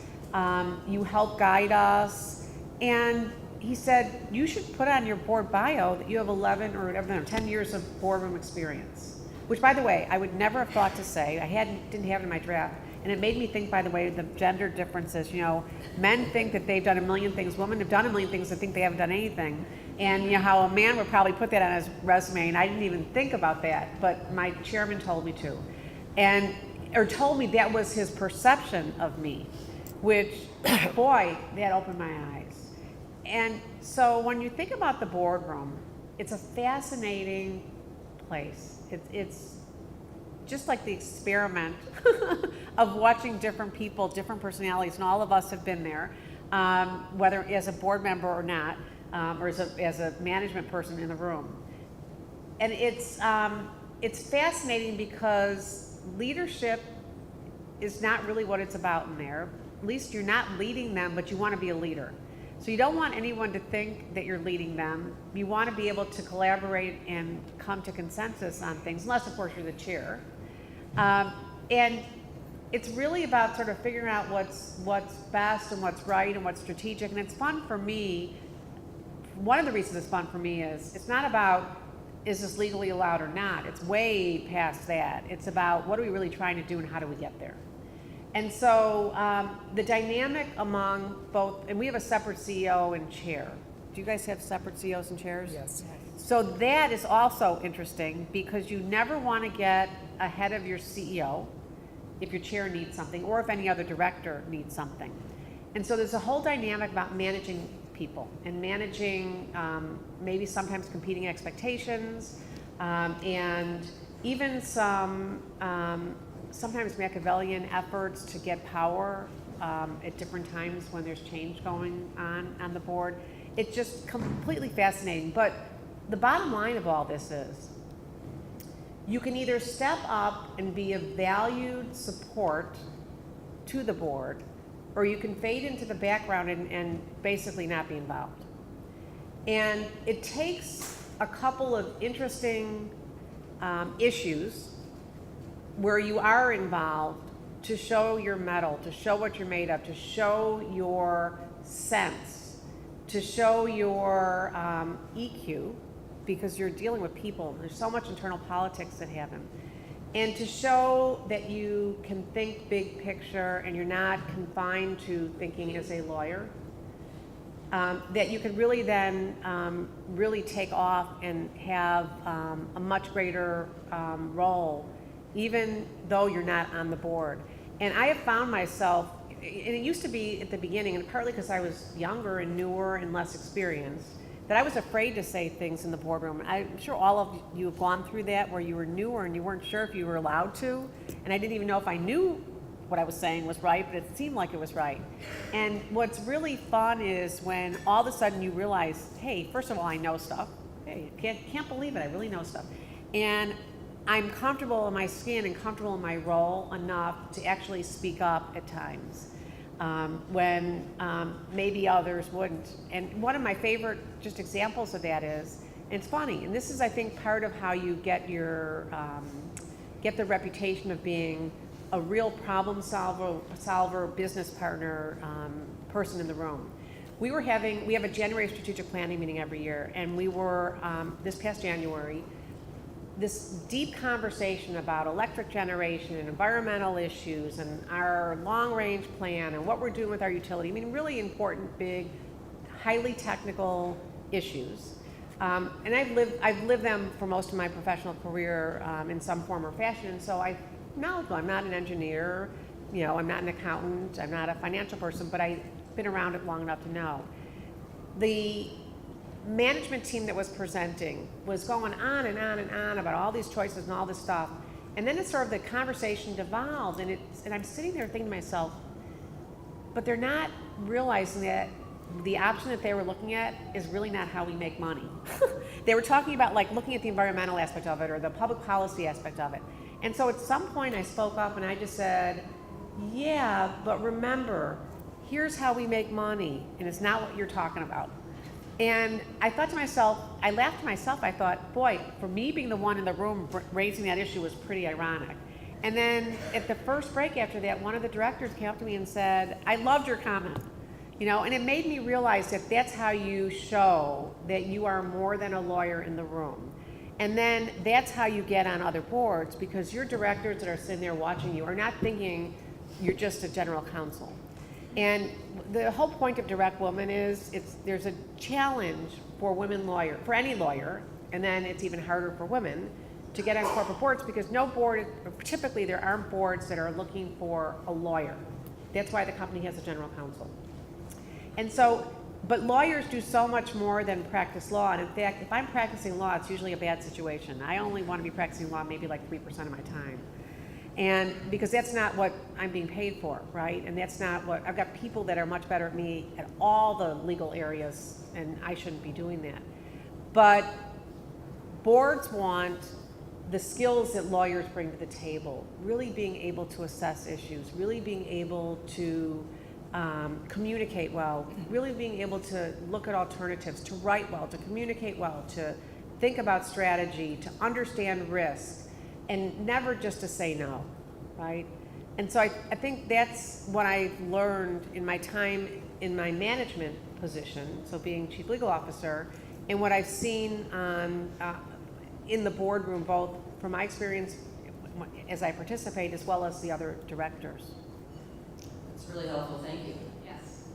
you help guide us. And he said, you should put on your board bio that you have 11 or whatever, 10 years of boardroom experience. Which, by the way, I would never have thought to say. I didn't have it in my draft. And it made me think, by the way, the gender differences. You know, men think that they've done a million things. Women have done a million things that think they haven't done anything. And you know how a man would probably put that on his resume, and I didn't even think about that. But my chairman told me to. Or told me that was his perception of me. Which, boy, that opened my eyes. And so when you think about the boardroom, it's a fascinating place. It's just like the experiment of watching different people, different personalities, and all of us have been there, whether as a board member or not, or as a management person in the room. And it's fascinating because leadership is not really what it's about in there. At least you're not leading them, but you want to be a leader. So you don't want anyone to think that you're leading them. You want to be able to collaborate and come to consensus on things, unless of course you're the chair. And it's really about sort of figuring out what's best and what's right and what's strategic. And it's fun for me. One of the reasons it's fun for me is it's not about is this legally allowed or not. It's way past that. It's about what are we really trying to do and how do we get there. And so the dynamic among both, and we have a separate CEO and chair. Do you guys have separate CEOs and chairs? Yes. So that is also interesting because you never want to get ahead of your CEO if your chair needs something or if any other director needs something. And so there's a whole dynamic about managing people and managing maybe sometimes competing expectations and even some sometimes Machiavellian efforts to get power at different times when there's change going on the board. It's just completely fascinating. But the bottom line of all this is you can either step up and be a valued support to the board, or you can fade into the background and basically not be involved. And it takes a couple of interesting issues where you are involved to show your mettle, to show what you're made of, to show your sense, to show your EQ, because you're dealing with people. There's so much internal politics that happen. And to show that you can think big picture and you're not confined to thinking as a lawyer, that you can really then really take off and have a much greater role, even though you're not on the board. And I have found myself, and it used to be at the beginning, and partly because I was younger and newer and less experienced, that I was afraid to say things in the boardroom. I'm sure all of you have gone through that where you were newer and you weren't sure if you were allowed to, and I didn't even know if I knew what I was saying was right, but it seemed like it was right. And what's really fun is when all of a sudden you realize, hey, first of all, I know stuff. Hey, can't believe it, I really know stuff. And I'm comfortable in my skin and comfortable in my role enough to actually speak up at times when maybe others wouldn't. And one of my favorite just examples of that is, and it's funny, and this is I think part of how you get your get the reputation of being a real problem solver, business partner, person in the room. we have a January strategic planning meeting every year, and we were, this past January, this deep conversation about electric generation and environmental issues and our long-range plan and what we're doing with our utility. I mean, really important, big, highly technical issues. And I've lived them for most of my professional career in some form or fashion, so I'm knowledgeable. I'm not an engineer, you know, I'm not an accountant, I'm not a financial person, but I've been around it long enough to know. The management team that was presenting was going on and on and on about all these choices and all this stuff. And then it's sort of the conversation devolved, and I'm sitting there thinking to myself, but they're not realizing that the option that they were looking at is really not how we make money. They were talking about like looking at the environmental aspect of it or the public policy aspect of it. And so at some point I spoke up and I just said, yeah, but remember, here's how we make money, and it's not what you're talking about. And I thought to myself, I laughed to myself, I thought, boy, for me being the one in the room raising that issue was pretty ironic. And then at the first break after that, one of the directors came up to me and said, I loved your comment. You know, and it made me realize that that's how you show that you are more than a lawyer in the room. And then that's how you get on other boards, because your directors that are sitting there watching you are not thinking you're just a general counsel. And the whole point of Direct Women is there's a challenge for for any lawyer, and then it's even harder for women to get on corporate boards, because no board, typically there aren't boards that are looking for a lawyer. That's why the company has a general counsel. And so, but lawyers do so much more than practice law. And in fact, if I'm practicing law, it's usually a bad situation. I only want to be practicing law maybe like 3% of my time. And because that's not what I'm being paid for, right? And that's not what, I've got people that are much better at me at all the legal areas, and I shouldn't be doing that. But boards want the skills that lawyers bring to the table, really being able to assess issues, really being able to communicate well, really being able to look at alternatives, to write well, to communicate well, to think about strategy, to understand risk, and never just to say no, right? And so I think that's what I've learned in my time in my management position, so being chief legal officer, and what I've seen in the boardroom, both from my experience as I participate as well as the other directors. It's really helpful, thank you. Yes.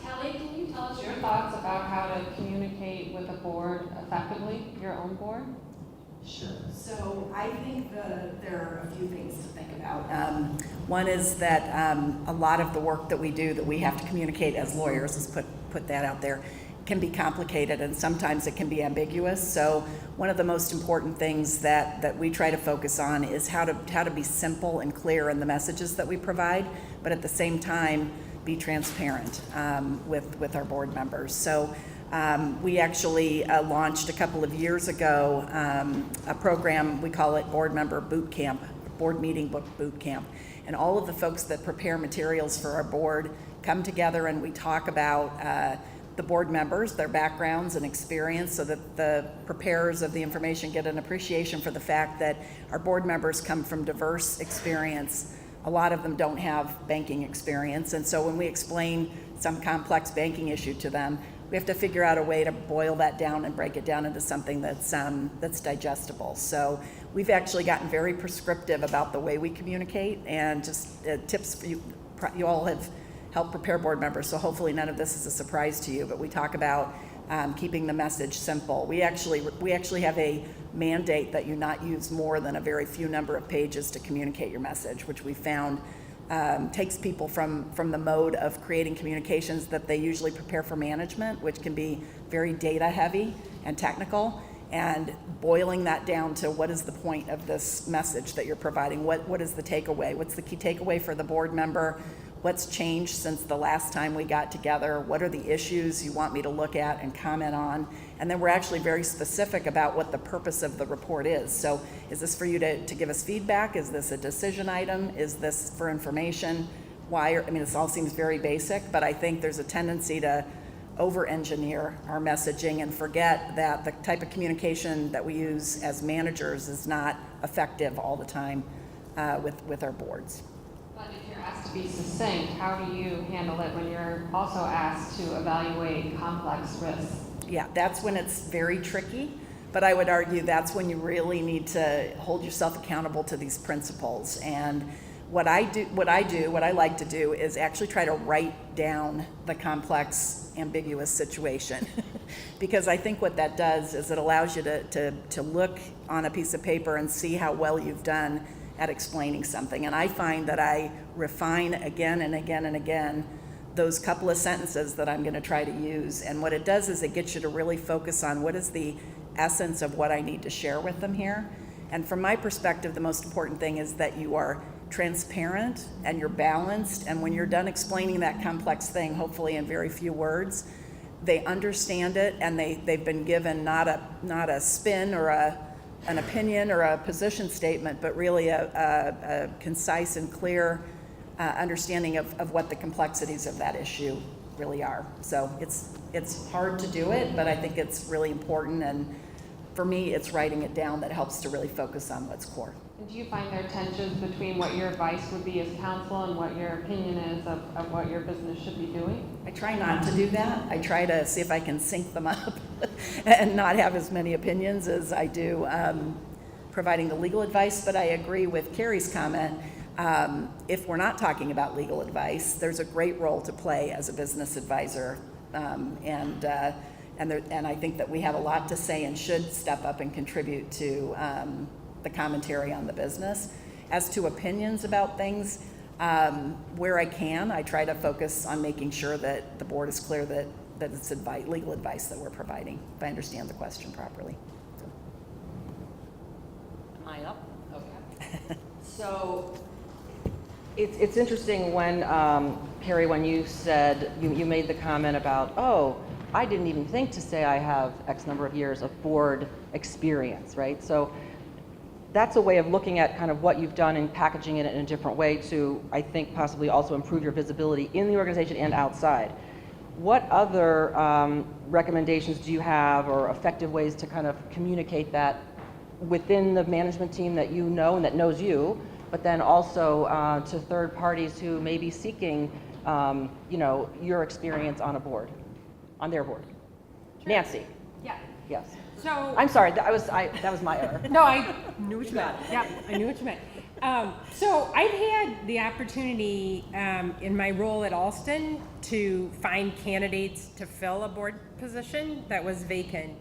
Kelly, can you tell us your thoughts about how to communicate with a board effectively, your own board? Sure. So I think there are a few things to think about. One is that a lot of the work that we do that we have to communicate as lawyers, let's put that out there, can be complicated, and sometimes it can be ambiguous. So one of the most important things that we try to focus on is how to be simple and clear in the messages that we provide, but at the same time be transparent with our board members. So we actually launched a couple of years ago a program, we call it Board Member Boot Camp, Board Meeting Boot Camp. And all of the folks that prepare materials for our board come together and we talk about the board members, their backgrounds and experience, so that the preparers of the information get an appreciation for the fact that our board members come from diverse experience. A lot of them don't have banking experience, and so when we explain some complex banking issue to them, we have to figure out a way to boil that down and break it down into something that's digestible. So we've actually gotten very prescriptive about the way we communicate, and just tips for you. You all have helped prepare board members, so hopefully none of this is a surprise to you, but we talk about keeping the message simple. We actually have a mandate that you not use more than a very few number of pages to communicate your message, which we found takes people from the mode of creating communications that they usually prepare for management, which can be very data heavy and technical, and boiling that down to what is the point of this message that you're providing, what is the takeaway, what's the key takeaway for the board member, what's changed since the last time we got together, what are the issues you want me to look at and comment on, and then we're actually very specific about what the purpose of the report is. So is this for you to give us feedback? Is this a decision item? Is this for information? Why? I mean, this all seems very basic, but I think there's a tendency to over-engineer our messaging and forget that the type of communication that we use as managers is not effective all the time with our boards. But if you're asked to be succinct, how do you handle it when you're also asked to evaluate complex risks? Yeah, that's when it's very tricky, but I would argue that's when you really need to hold yourself accountable to these principles. And what I like to do is actually try to write down the complex, ambiguous situation. Because I think what that does is it allows you to look on a piece of paper and see how well you've done at explaining something. And I find that I refine again and again and again those couple of sentences that I'm going to try to use. And what it does is it gets you to really focus on what is the essence of what I need to share with them here. And from my perspective, the most important thing is that you are transparent and you're balanced. And when you're done explaining that complex thing, hopefully in very few words, they understand it and they've been given not a spin or an opinion or a position statement, but really a concise and clear understanding of what the complexities of that issue really are. So it's hard to do it, but I think it's really important. And for me, it's writing it down that helps to really focus on what's core. And do you find there are tensions between what your advice would be as counsel and what your opinion is of what your business should be doing? I try not to do that. I try to see if I can sync them up and not have as many opinions as I do providing the legal advice. But I agree with Carrie's comment. If we're not talking about legal advice, there's a great role to play as a business advisor. And I think that we have a lot to say and should step up and contribute to the commentary on the business. As to opinions about things, where I can, I try to focus on making sure that the board is clear that it's legal advice that we're providing, if I understand the question properly. Am I up? Okay. So it's interesting when, Carrie, when you said, you made the comment about, oh, I didn't even think to say I have X number of years of board experience, right? So that's a way of looking at kind of what you've done and packaging it in a different way to, I think, possibly also improve your visibility in the organization and outside. What other recommendations do you have or effective ways to kind of communicate that within the management team that you know and that knows you, but then also to third parties who may be seeking, your experience on a board, on their board? Sure. Nancy. Yeah. Yes. So I'm sorry, that was my error. no, I knew what you meant. Yeah, I knew what you meant. So I've had the opportunity in my role at Allston to find candidates to fill a board position that was vacant.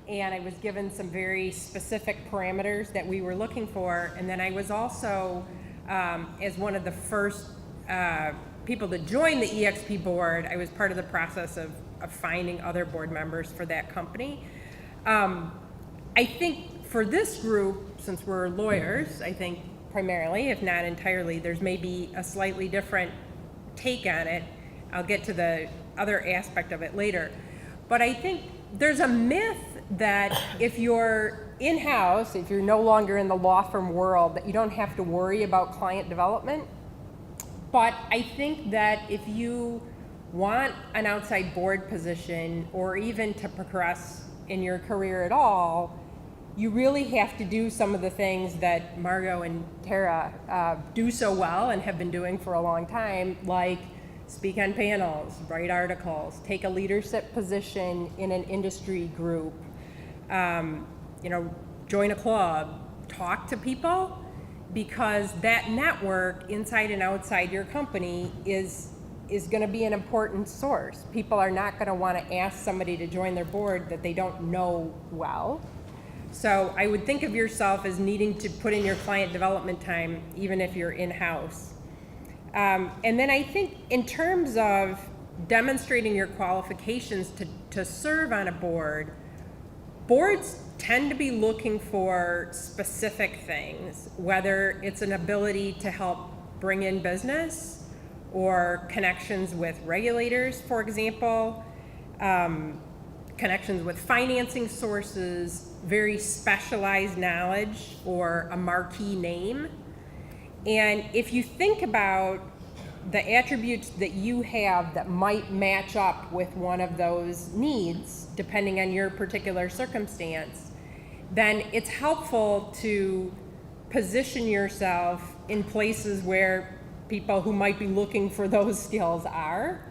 And I was given some very specific parameters that we were looking for. And then I was also, as one of the first people to join the EXP board, I was part of the process of finding other board members for that company. I think for this group, since we're lawyers, I think primarily, if not entirely, there's maybe a slightly different take on it. I'll get to the other aspect of it later. But I think there's a myth that if you're in-house, if you're no longer in the law firm world, that you don't have to worry about client development. But I think that if you want an outside board position or even to progress in your career at all, you really have to do some of the things that Margo and Tara do so well and have been doing for a long time, like speak on panels, write articles, take a leadership position in an industry group, join a club, talk to people, because that network inside and outside your company is going to be an important source. People are not going to want to ask somebody to join their board that they don't know well. So I would think of yourself as needing to put in your client development time, even if you're in-house. And then I think in terms of demonstrating your qualifications to serve on a board, boards tend to be looking for specific things, whether it's an ability to help bring in business or connections with regulators, for example, connections with financing sources, very specialized knowledge, or a marquee name. And if you think about the attributes that you have that might match up with one of those needs, depending on your particular circumstance, then it's helpful to position yourself in places where people who might be looking for those skills are.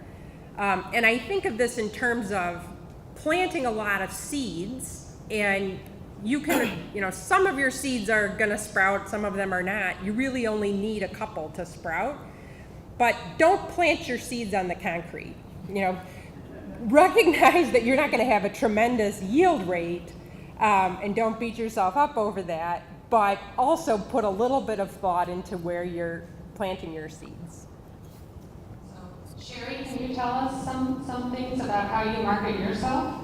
And I think of this in terms of planting a lot of seeds, and you can, some of your seeds are gonna sprout, some of them are not. You really only need a couple to sprout. But don't plant your seeds on the concrete. Recognize that you're not gonna have a tremendous yield rate, and don't beat yourself up over that, but also put a little bit of thought into where you're planting your seeds. Sheri, can you tell us some things about how you market yourself?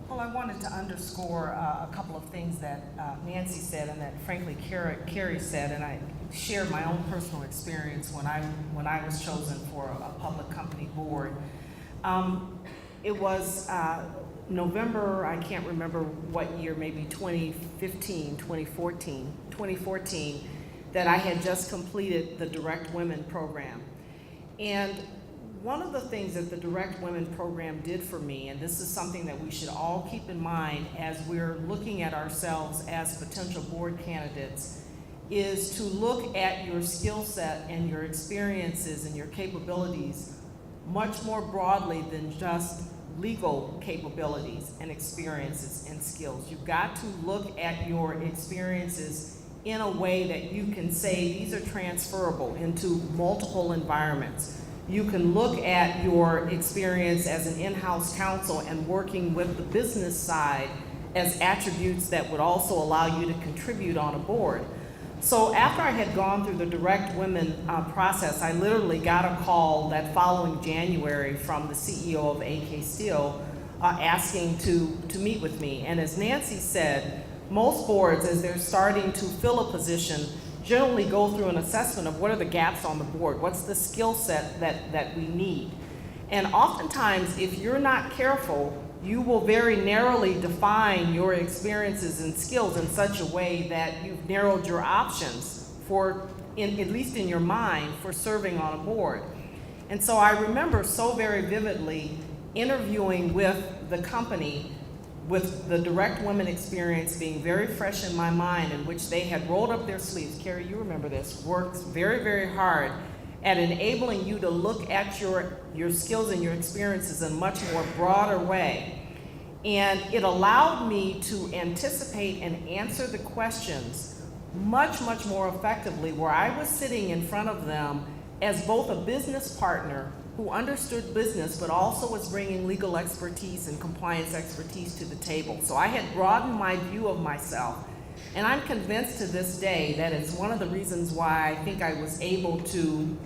Well, I wanted to underscore a couple of things that Nancy said and that frankly Carrie said, and I shared my own personal experience when I was chosen for a public company board. It was November, I can't remember what year, maybe 2014, that I had just completed the Direct Women program. And one of the things that the Direct Women program did for me, and this is something that we should all keep in mind as we're looking at ourselves as potential board candidates, is to look at your skill set and your experiences and your capabilities much more broadly than just legal capabilities and experiences and skills. You've got to look at your experiences in a way that you can say these are transferable into multiple environments. You can look at your experience as an in-house counsel and working with the business side as attributes that would also allow you to contribute on a board. So after I had gone through the Direct Women process, I literally got a call that following January from the CEO of AK Steel asking to meet with me. And as Nancy said, most boards, as they're starting to fill a position, generally go through an assessment of what are the gaps on the board, what's the skill set that we need. And oftentimes, if you're not careful, you will very narrowly define your experiences and skills in such a way that you've narrowed your options for, at least in your mind, for serving on a board. And so I remember so very vividly interviewing with the company with the Direct Women experience being very fresh in my mind, in which they had rolled up their sleeves. Carrie, you remember this, worked very, very hard at enabling you to look at your skills and your experiences in a much more broader way. And it allowed me to anticipate and answer the questions much, much more effectively, where I was sitting in front of them as both a business partner who understood business, but also was bringing legal expertise and compliance expertise to the table. So I had broadened my view of myself. And I'm convinced to this day that it's one of the reasons why I think I was able to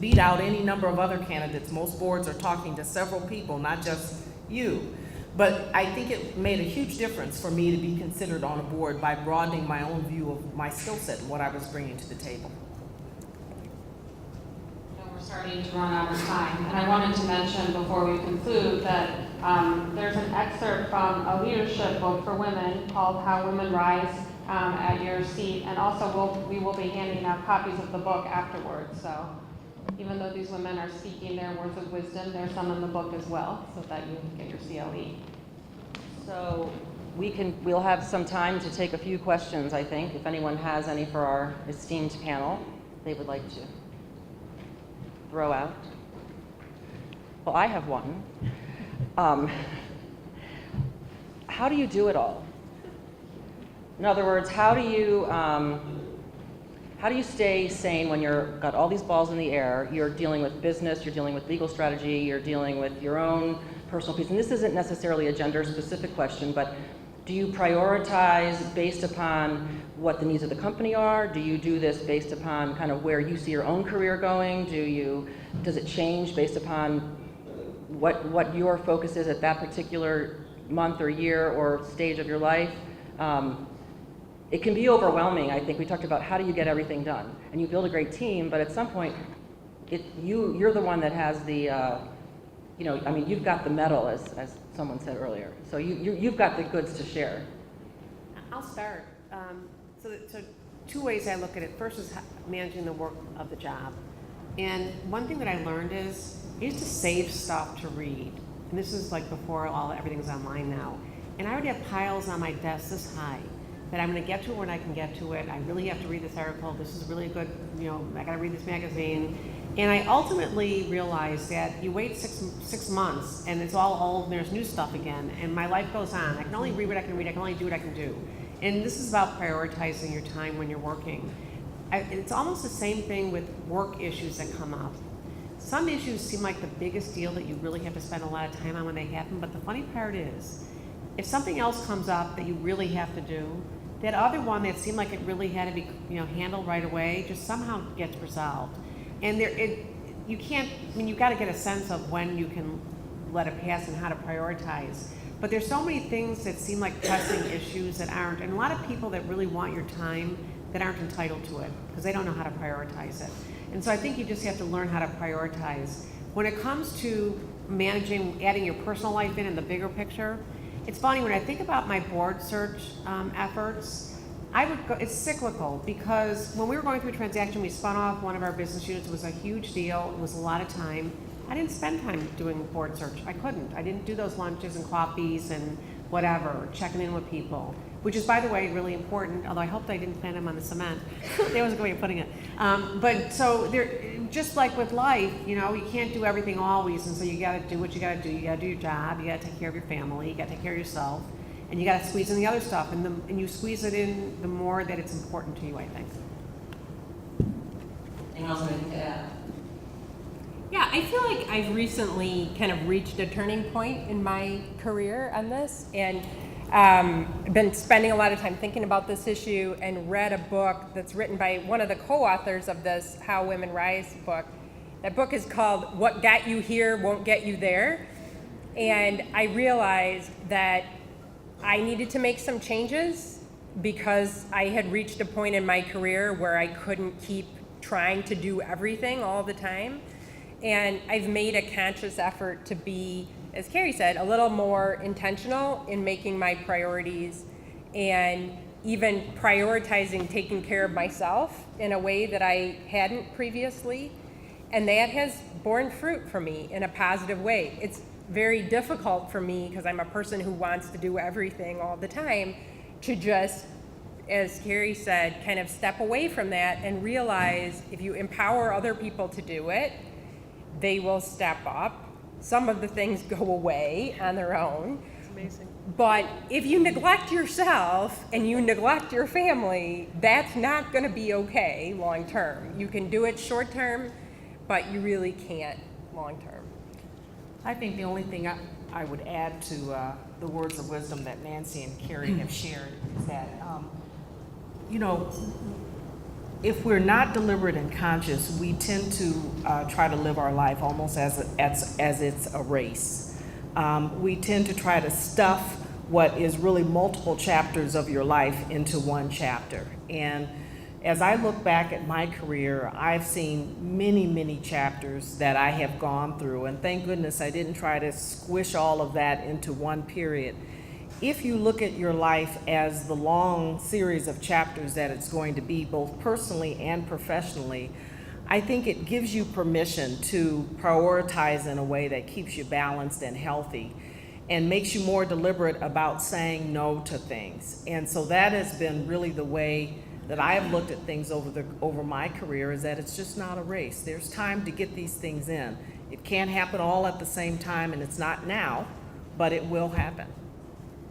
beat out any number of other candidates. Most boards are talking to several people, not just you. But I think it made a huge difference for me to be considered on a board by broadening my own view of my skill set and what I was bringing to the table. We're starting to run out of time, and I wanted to mention before we conclude that there's an excerpt from a leadership book for women called How Women Rise at your seat, and also we will be handing out copies of the book afterwards. So even though these women are speaking their words of wisdom, there's some in the book as well, so that you can get your CLE. So we'll have some time to take a few questions, I think, if anyone has any for our esteemed panel they would like to throw out. Well, I have one. How do you do it all? In other words, how do you stay sane when you've got all these balls in the air? You're dealing with business, you're dealing with legal strategy, you're dealing with your own personal piece. And this isn't necessarily a gender-specific question, but do you prioritize based upon what the needs of the company are? Do you do this based upon kind of where you see your own career going? Does it change based upon what your focus is at that particular month or year or stage of your life? It can be overwhelming, I think. We talked about how do you get everything done, and you build a great team, but at some point, you're the one that has the, you've got the medal, as someone said earlier. So you've got the goods to share. I'll start. So two ways I look at it. First is managing the work of the job. And one thing that I learned is I used to save stuff to read. And this is like before everything's online now. And I would have piles on my desk this high that I'm going to get to it when I can get to it. I really have to read this article. This is really good, I got to read this magazine. And I ultimately realized that you wait six months and it's all old and there's new stuff again, and my life goes on. I can only read what I can read. I can only do what I can do. And this is about prioritizing your time when you're working. It's almost the same thing with work issues that come up. Some issues seem like the biggest deal that you really have to spend a lot of time on when they happen, but the funny part is, if something else comes up that you really have to do, that other one that seemed like it really had to be handled right away just somehow gets resolved. And you've got to get a sense of when you can let it pass and how to prioritize. But there's so many things that seem like pressing issues that aren't, and a lot of people that really want your time that aren't entitled to it because they don't know how to prioritize it. And so I think you just have to learn how to prioritize. When it comes to managing, adding your personal life in the bigger picture, it's funny, when I think about my board search efforts, it's cyclical, because when we were going through a transaction, we spun off one of our business units. It was a huge deal. It was a lot of time. I didn't spend time doing board search. I couldn't. I didn't do those lunches and coffees and whatever, checking in with people, which is, by the way, really important, although I hoped I didn't plant them on the cement. That was a good way of putting it. But so just like with life, you can't do everything always, and so you gotta do what you gotta do. You gotta do your job, you gotta take care of your family, you gotta take care of yourself, and you gotta squeeze in the other stuff, and you squeeze it in the more that it's important to you, I think. Anyone else anything to add? Yeah, I feel like I've recently kind of reached a turning point in my career on this, and been spending a lot of time thinking about this issue, and read a book that's written by one of the co-authors of this How Women Rise book. That book is called What Got You Here Won't Get You There. And I realized that I needed to make some changes because I had reached a point in my career where I couldn't keep trying to do everything all the time. And I've made a conscious effort to be, as Carrie said, a little more intentional in making my priorities, and even prioritizing taking care of myself in a way that I hadn't previously. And that has borne fruit for me in a positive way. It's very difficult for me, because I'm a person who wants to do everything all the time, to just, as Carrie said, kind of step away from that and realize if you empower other people to do it, they will step up. Some of the things go away on their own. It's amazing. But if you neglect yourself and you neglect your family, that's not going to be okay long term. You can do it short term, but you really can't long term. I think the only thing I would add to the words of wisdom that Nancy and Carrie have shared is that, if we're not deliberate and conscious, we tend to try to live our life almost as it's a race. We tend to try to stuff what is really multiple chapters of your life into one chapter. And as I look back at my career, I've seen many, many chapters that I have gone through, and thank goodness I didn't try to squish all of that into one period. If you look at your life as the long series of chapters that it's going to be, both personally and professionally, I think it gives you permission to prioritize in a way that keeps you balanced and healthy, and makes you more deliberate about saying no to things. And so that has been really the way that I have looked at things over my career, is that it's just not a race. There's time to get these things in. It can't happen all at the same time, and it's not now, but it will happen.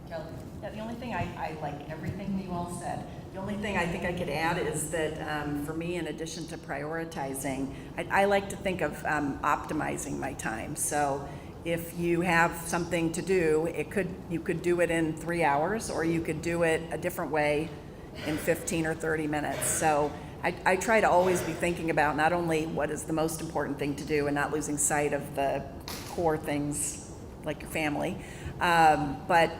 Kelly? Yeah, the only thing I like everything you all said. The only thing I think I could add is that for me, in addition to prioritizing, I like to think of optimizing my time. So if you have something to do, you could do it in 3 hours, or you could do it a different way in 15 or 30 minutes. So I try to always be thinking about not only what is the most important thing to do and not losing sight of the core things like your family, but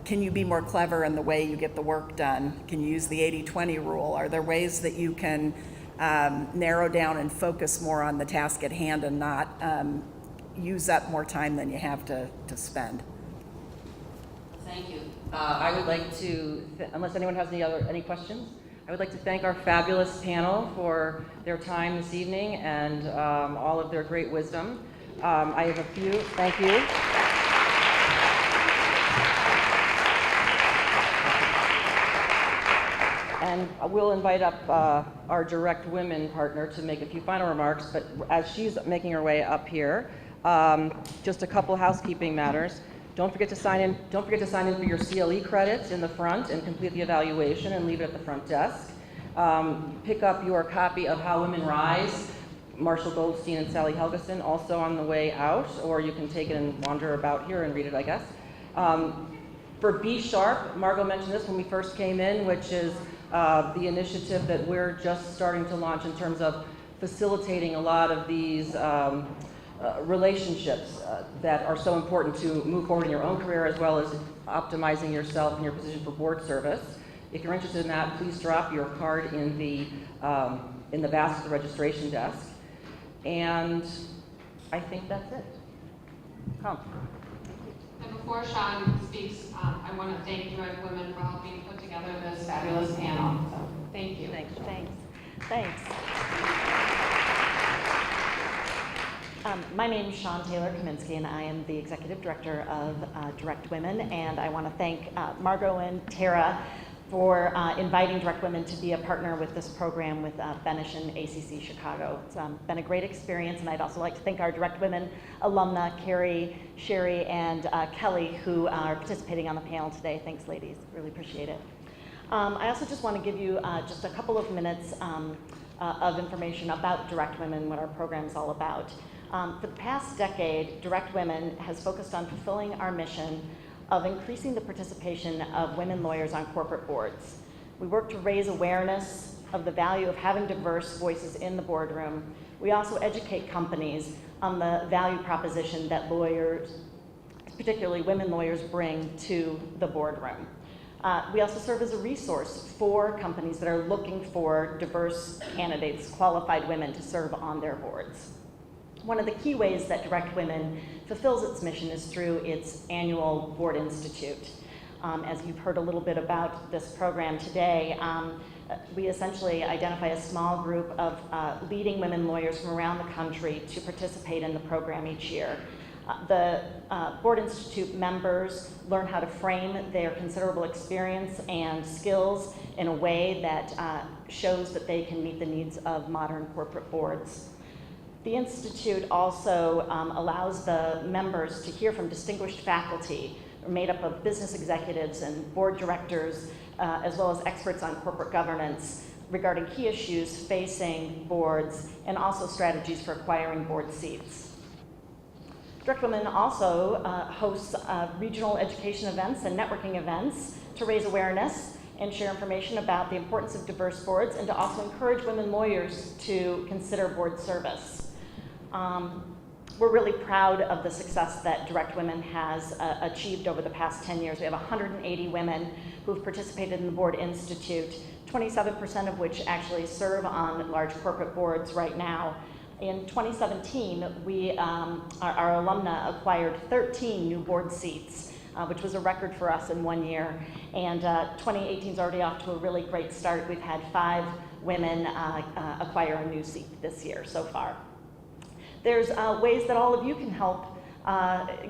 can you be more clever in the way you get the work done? Can you use the 80-20 rule? Are there ways that you can narrow down and focus more on the task at hand and not use up more time than you have to spend? Thank you. I would like to, unless anyone has any questions, I would like to thank our fabulous panel for their time this evening and all of their great wisdom. I have a few. Thank you. And we'll invite up our direct women partner to make a few final remarks, but as she's making her way up here, just a couple housekeeping matters. Don't forget to sign in for your CLE credits in the front and complete the evaluation and leave it at the front desk. Pick up your copy of How Women Rise, Marshall Goldstein and Sally Helgeson, also on the way out, or you can take it and wander about here and read it, I guess. For Be Sharp, Margo mentioned this when we first came in, which is the initiative that we're just starting to launch in terms of facilitating a lot of these relationships that are so important to move forward in your own career, as well as optimizing yourself and your position for board service. If you're interested in that, please drop your card in the basket at the registration desk. And I think that's it. Come. And before Sean speaks, I want to thank Direct Women for helping put together this fabulous panel. So thank you. Thanks. Thanks. My name is Sean Taylor Kaminsky, and I am the Executive Director of Direct Women, and I want to thank Margo and Tara for inviting Direct Women to be a partner with this program with Benesch and ACC Chicago. It's been a great experience, and I'd also like to thank our Direct Women alumna, Carrie, Sheri, and Kelly, who are participating on the panel today. Thanks, ladies. Really appreciate it. I also just want to give you just a couple of minutes of information about Direct Women, what our program is all about. For the past decade, Direct Women has focused on fulfilling our mission of increasing the participation of women lawyers on corporate boards. We work to raise awareness of the value of having diverse voices in the boardroom. We also educate companies on the value proposition that lawyers, particularly women lawyers, bring to the boardroom. We also serve as a resource for companies that are looking for diverse candidates, qualified women to serve on their boards. One of the key ways that Direct Women fulfills its mission is through its annual Board Institute. As you've heard a little bit about this program today, we essentially identify a small group of leading women lawyers from around the country to participate in the program each year. The Board Institute members learn how to frame their considerable experience and skills in a way that shows that they can meet the needs of modern corporate boards. The Institute also allows the members to hear from distinguished faculty made up of business executives and board directors, as well as experts on corporate governance regarding key issues facing boards and also strategies for acquiring board seats. Direct Women also hosts regional education events and networking events to raise awareness and share information about the importance of diverse boards, and to also encourage women lawyers to consider board service. We're really proud of the success that Direct Women has achieved over the past 10 years. We have 180 women who've participated in the Board Institute, 27% of which actually serve on large corporate boards right now. In 2017, our alumna acquired 13 new board seats, which was a record for us in 1 year. And 2018 is already off to a really great start. We've had 5 women acquire a new seat this year so far. There's ways that all of you can help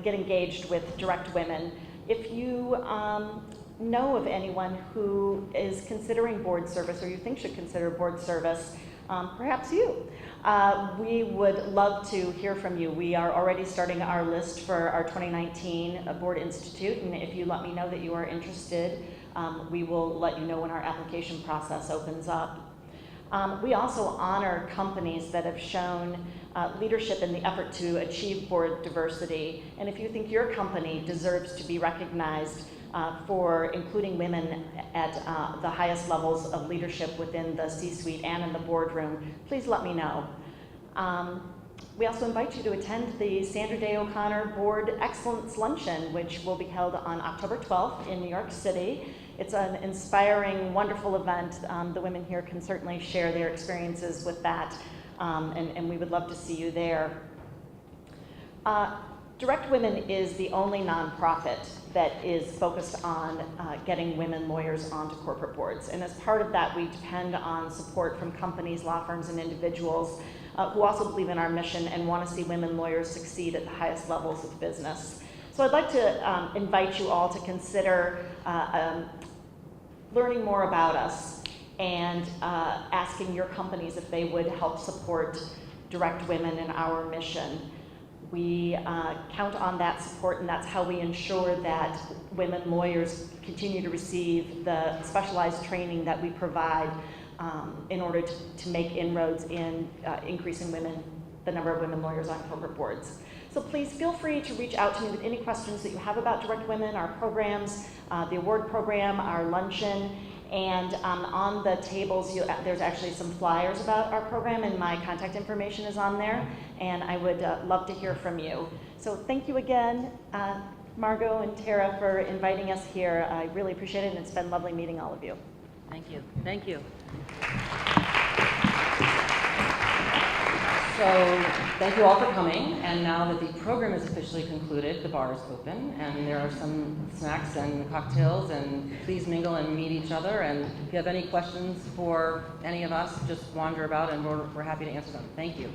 get engaged with Direct Women. If you know of anyone who is considering board service or you think should consider board service, perhaps you. We would love to hear from you. We are already starting our list for our 2019 Board Institute, and if you let me know that you are interested, we will let you know when our application process opens up. We also honor companies that have shown leadership in the effort to achieve board diversity. And if you think your company deserves to be recognized for including women at the highest levels of leadership within the C-suite and in the boardroom, please let me know. We also invite you to attend the Sandra Day O'Connor Board Excellence Luncheon, which will be held on October 12th in New York City. It's an inspiring, wonderful event. The women here can certainly share their experiences with that, and we would love to see you there. Direct Women is the only nonprofit that is focused on getting women lawyers onto corporate boards. And as part of that, we depend on support from companies, law firms, and individuals who also believe in our mission and want to see women lawyers succeed at the highest levels of business. So I'd like to invite you all to consider learning more about us and asking your companies if they would help support direct women in our mission. We count on that support, and that's how we ensure that women lawyers continue to receive the specialized training that we provide in order to make inroads in increasing the number of women lawyers on corporate boards. So please feel free to reach out to me with any questions that you have about direct women, our programs, the award program, our luncheon, and on the tables there's actually some flyers about our program, and my contact information is on there, and I would love to hear from you. So thank you again, Margo and Tara, for inviting us here. I really appreciate it, and it's been lovely meeting all of you. Thank you. Thank you. So thank you all for coming, and now that the program is officially concluded, the bar is open, and there are some snacks and cocktails, and please mingle and meet each other, and if you have any questions for any of us, just wander about, and we're happy to answer them. Thank you.